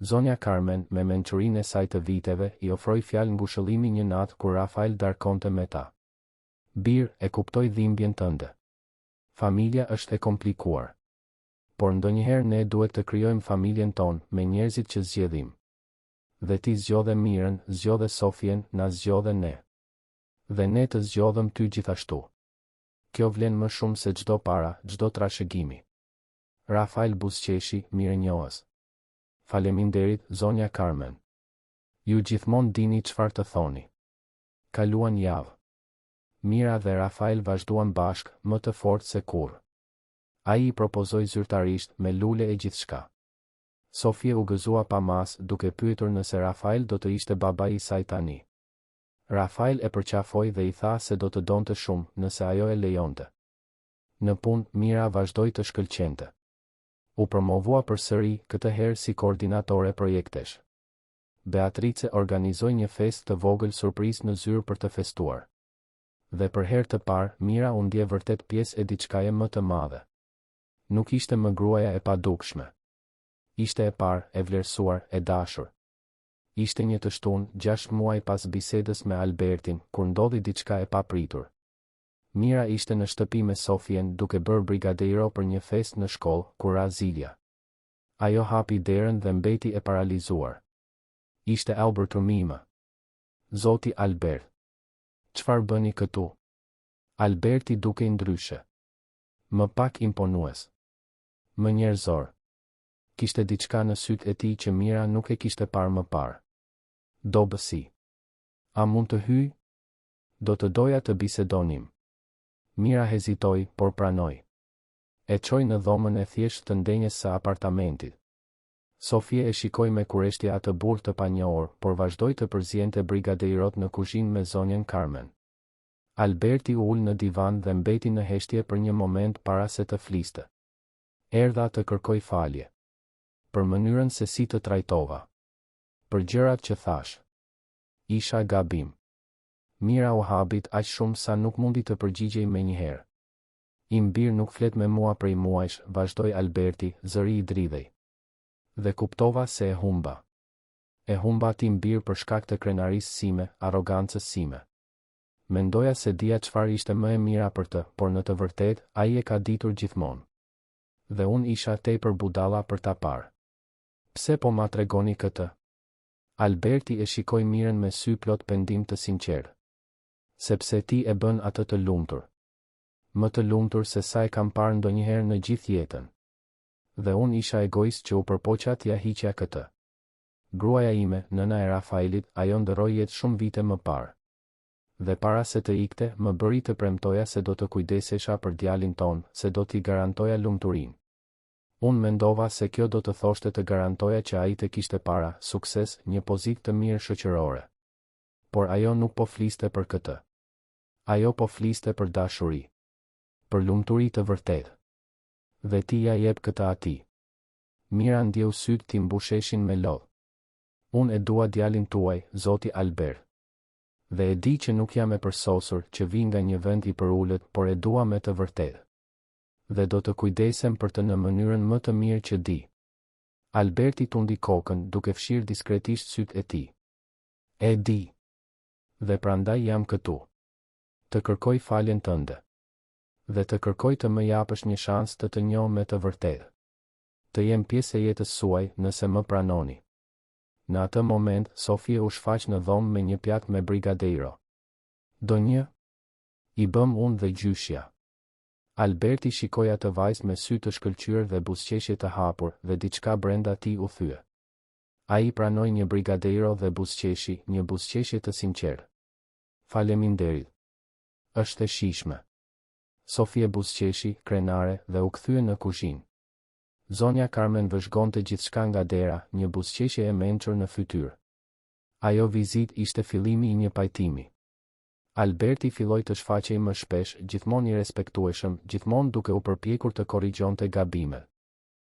Zonja Carmen, me mençurinë e saj të viteve, i ofroi fjalë ngushëllimi një natë kur Rafael darkonte me ta. Bir, e kuptoj dhimbjen tënde. Familja është e komplikuar. Por ndonjëherë ne duhet të krijojmë familjen tonë me njerëzit që zgjedhim. Dhe ti zgjodhe Mirën, zgjodhe Sofien, na zgjodhe ne. Dhe ne të zgjodhëm ty gjithashtu. Kjo vlen më shumë se çdo para, çdo trashëgimi. Rafael buzëqeshi, mirënjohës. Faleminderit, zonja Carmen. Ju gjithmonë dini çfarë të thoni. Kaluan javë. Mira dhe Rafael vazhduan bashkë, më të fortë se kurrë. Ai i propozoi zyrtarisht, me lule e gjithçka. Sofia u gëzua pa mas, duke pyetur nëse Rafael do të ishte babai i saj tani. Rafael e përqafoi dhe i tha se do të donte shumë, nëse ajo e lejonte. Në punë, Mira vazhdoi të shkëlqente. U promovua përsëri, këtë herë si koordinatore projektesh. Beatrice organizoi një festë të vogël surprizë në zyrë për të festuar. Dhe për herë të parë, Mira u ndje vërtet pjesë e diçkaje më të madhe. Nuk ishte më gruaja e padukshme. Ishte e parë, e vlerësuar, e dashur. Ishte një të shtunë, 6 muaj pas bisedës me Albertin, kur ndodhi diçka e papritur. Mira ishte në shtëpi me Sofien duke bërë brigadeiro për një festë në shkollë, kur ra zilja. Ajo hapi derën dhe mbeti e paralizuar. Ishte Albert Mima. Zoti Albert. Çfarë bëni këtu? Alberti duke ndryshe. Më pak imponues. Më njerëzor. Kishte diçka në sytë e tij që Mira nuk e kishte parë më parë. Dobësi. A mund të hyj? Do të doja të bisedonim. Mira hezitoi, por pranoi. E çoi në dhomën e thjeshtë të ndenjes së apartamentit. Sofia e shikoi me kureshtje atë burr të panjohur, por vazhdoi të përziente brigadeirot në kuzhinë me zonjën Carmen. Alberti u ul në divan dhe mbeti në heshtje për një moment para se të fliste. Erdha të kërkoj falje. Për mënyrën se si të trajtova. Për gjërat që thash. Isha gabim. Mira u habit aq shumë sa nuk mundi të përgjigjej menjëherë. Im bir nuk flet me mua prej muajsh, vazhdoi Alberti, zëri i dridhej. Dhe kuptova se e humba. E humba tim bir për shkak të krenarisë sime, arrogancës sime. Mendoja se dija çfarë ishte më e mira për të, por në të vërtetë, ai e ka ditur gjithmonë. Dhe unë isha tepër budalla për ta parë. Pse po ma tregoni këtë? Alberti e shikoi Mirën me sy plot pendim të sinqertë. Sepse ti e bën atë të lumtur. Më të lumtur se sa e kam parë ndonjëherë në gjithë jetën. Dhe unë isha egoist që u përpoqa t'ja hiqja këtë. Gruaja ime, nëna e Rafaelit, ajo ndërroi jetë shumë vite më parë. Dhe para se të ikte, më bëri të premtoja se do të kujdesesha për djalin ton, se do t'i garantoja lumturinë. Unë mendova se kjo do të thoshte të garantoja që ai të kishte para, sukses, një pozitë të mirë shoqërore. Por ajo nuk po fliste për këtë. Ajo po fliste për dashuri. Për lumturi të vërtetë. Dhe ti ja jep këtë atij. Mira ndjeu sytë ti mbusheshin me lodh. Unë e dua djalin tuaj, zoti Albert. Dhe e di që nuk jam e përsosur që vi nga një vend I përullët, por e dua me të vërtetë. Dhe do të kujdesem për të në mënyrën më të mirë që di. Alberti tundi kokën duke fshirë diskretisht sytë e tij. E di. Dhe prandaj jam këtu. Të kërkoj faljen tënde. Dhe të kërkoj të më japësh një shans të njoh me të vërtetë. Të jem pjesë e jetës suaj nëse më pranoni. Në atë moment, Sofia u shfaq në dhomë me një pjatë me brigadeiro. Do një? I bëm unë dhe gjyshja. Alberti shikoi atë vajzë me sy të shkëlqyer dhe buzëqeshje të hapur dhe diçka brenda tij u thye. Ai pranoi një brigadeiro dhe buzëqeshi, një buzëqeshje të sinqertë. Faleminderit. Është e shijshme. Sofia buzëqeshi, krenare dhe u kthye në kuzhinë. Zonja Carmen vëzhgonte gjithçka nga dera, një buzëqeshje e mençur në fytyrë. Ajo vizitë ishte fillimi I një pajtimi. Alberti filloi të shfaqej më shpesh, gjithmonë I respektueshëm, gjithmonë duke u përpjekur të korrigjonte gabimet.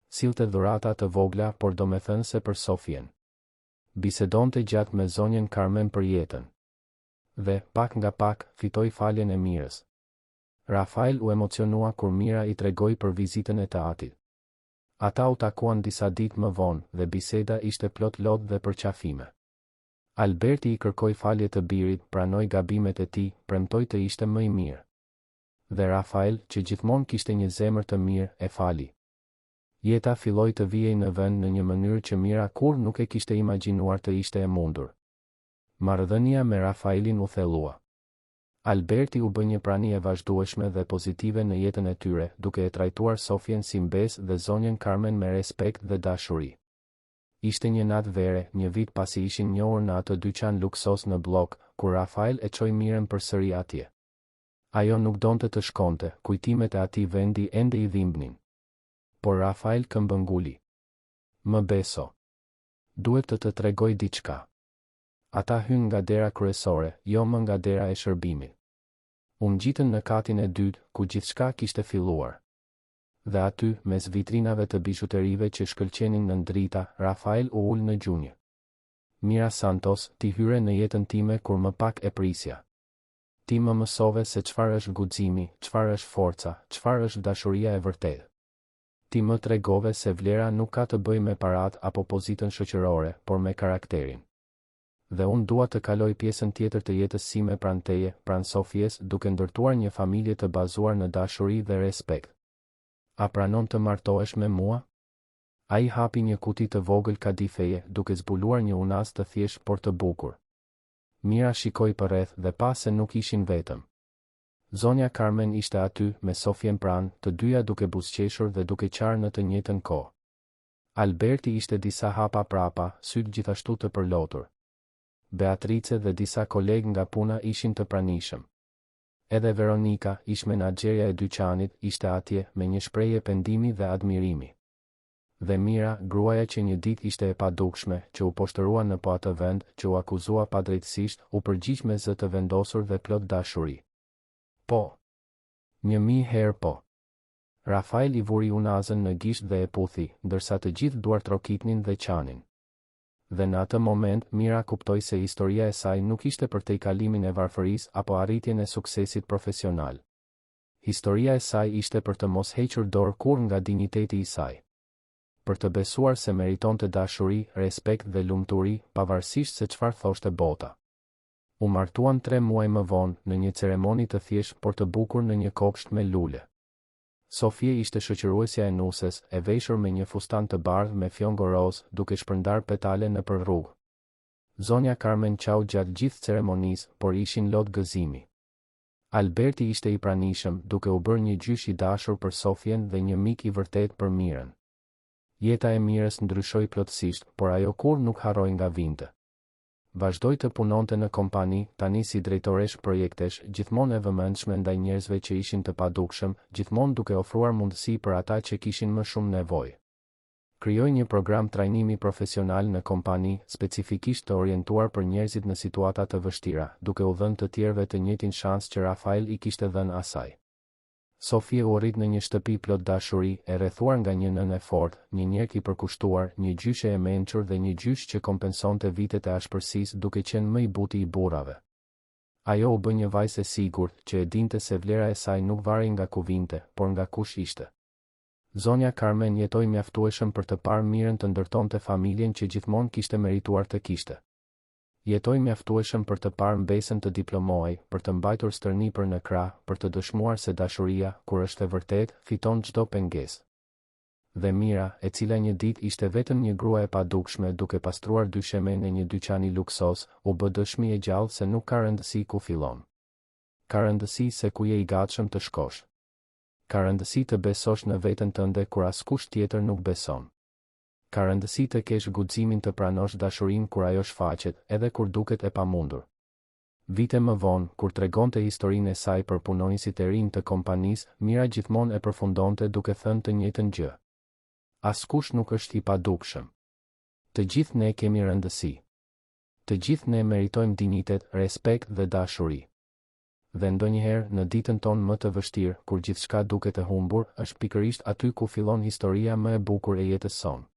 Sillte dhurata të vogla, por domethënëse për Sofien. Bisedonte gjatë me zonjën Carmen për jetën. Dhe, pak nga pak, fitoi faljen e Mirës. Rafael u emocionua kur Mira I tregoi për vizitën e të atit. Ata u takuan disa ditë më vonë dhe biseda ishte plot lodh dhe përqafime. Alberti I kërkoi falje të birit, pranoi gabimet e tij, premtoi të ishte më I mirë. Dhe Rafael, që gjithmonë kishte një zemër të mirë, e fali. Jeta filloi të vijej në vend në një mënyrë që Mira kur nuk e kishte imagjinuar të ishte e mundur. Marrëdhënia me Rafaelin u thellua. Alberti u bë një prani e vazhdueshme dhe pozitive në jetën e tyre, duke e trajtuar Sofien si mbes dhe zonjën Carmen me respekt dhe dashuri. Ishte një natë vere, një vit pasi ishin njohur në atë dyqan luksos në blok, kur Rafael e çoi Mirën përsëri atje. Ajo nuk donte të shkonte, kujtimet e atij vendi ende I dhimbnin. Por Rafael këmbënguli. Më beso. Duhet të tregoj diçka. Ata hyn nga dera kryesore, jo më nga dera e shërbimit. U ngjitën në katin e dytë, ku gjithçka kishte filluar. Dhe aty, mes vitrinave të bijuterive që shkëlqenin në drita, Rafael u ul në gjunjë. Mira Santos, ti hyre në jetën time kur më pak e prisja. Ti më mësove se çfarë është guximi, çfarë është forca, çfarë është dashuria e vërtetë. Ti më tregove se vlera nuk ka të bëjë me parat apo pozitën shoqërore, por me karakterin. Dhe unë dua të kaloj pjesën tjetër të jetës sime pranë teje, pranë Sofies, duke ndërtuar një familje të bazuar në dashuri dhe respekt. A pranon të martohesh me mua? Ai hapi një kuti të vogël kadifeje, duke zbuluar një unas të thjesht por të bukur. Mira shikoi përreth dhe pa se nuk ishin vetëm. Zonja Carmen ishte aty, me Sofien pranë, të dyja duke buzëqeshur dhe duke qarë në të njëjtën kohë. Alberti ishte disa hapa prapa, sytë gjithashtu të përlotur. Beatrice dhe disa kolegë nga puna ishin të pranishëm. Edhe Veronika, ish menaxherja e dyqanit, ishte atje me një shprehje pendimi dhe admirimi. Dhe Mira, gruaja që një ditë ishte e padukshme, që u poshtërua në po atë vend, që u akuzua padrejtësisht, u përgjigj me zë të vendosur dhe plot dashuri. Po. 1000 herë po. Rafael I vuri unazën në gisht dhe e puthi, ndërsa të gjithë duartrokitnin dhe qanin. Dhe në atë moment, Mira kuptoi se historia e saj nuk ishte për te kalimin e varfërisë apo arritjen e suksesit profesional. Historia e saj ishte për të mos hequr dorë kur nga dinjiteti I saj. Për të besuar se meritonte dashuri, respekt dhe lumturi, pavarësisht se çfarë thoshte bota. U martuan 3 muaj më vonë, në një ceremoni të thjeshtë por të bukur në një kopsht me lule. Sofia ishte shoqëruesja e nuses, e veshur me një fustan të bardhë me fjongo roz, duke shpërndar petale nëpër rrugë. Zonja Carmen qau gjatë gjithë ceremonisë, por ishin lot gëzimi. Alberti ishte I pranishëm, duke u bërë një gjysh I dashur për Sofien dhe një mik I vërtet për Mirën. Jeta e Mirës ndryshoi plotësisht, por ajo kur nuk harroi nga vinte. Vazhdoi të punonte në kompani, tani si drejtoresh projektesh, gjithmonë e vëmendshme ndaj njerëzve që ishin të padukshëm, gjithmonë duke ofruar mundësi për ata që kishin më shumë nevojë. Krijoi një program trajnimi profesional në kompani, specifikisht të orientuar për njerëzit në situata të vështira, duke u dhënë të tjerëve të njëjtin shans që Rafael I kishte dhënë asaj. Sofia u rrit në një shtëpi plot dashuri, e rrethuar nga një nënë e fortë, një njerëz i përkushtuar, një gjyshe e mençur dhe një gjysh që kompensonte vitet e ashpërsisë duke qenë më i buti i burrave. Ajo u bë një vajzë e sigurt, që e dinte se vlera e saj nuk varri nga ku vinte, por nga kush ishte. Zonja Carmen jetoi mjaftueshëm për të parë mirën të ndërtonte familjen që gjithmonë kishte merituar të kishte. Jetoi mjaftueshëm për të parë mbesën të diplomohej, për të mbajtur stërnipër në krah, për të dëshmuar se dashuria, kur është e vërtet, fiton çdo pengesë. Dhe Mira, e cila një ditë ishte vetëm një grua e padukshme duke pastruar dyshemen në një dyqan i luksos, u bë dëshmi e gjallë se nuk ka rëndësi ku fillon. Ka rëndësi se ku je i gatshëm të shkosh. Ka rëndësi të besosh në veten tënde kur askush tjetër nuk beson. Ka rëndësi të kesh guximin të pranosh dashurinë kur ajo shfaqet, edhe kur duket e pamundur. Vite më vonë, kur tregonte historinë e saj për punonjësit e rinj të kompanisë, Mira gjithmonë e përfundonte duke thënë të njëjtën gjë. Askush nuk është i padukshëm. Të gjithë ne kemi rëndësi. Të gjithë ne meritojmë dinjitet, respekt dhe dashuri. Dhe ndonjëherë, në ditën tonë më të vështirë, kur gjithçka duket e humbur, është pikërisht aty ku fillon historia më e bukur e jetës sonë.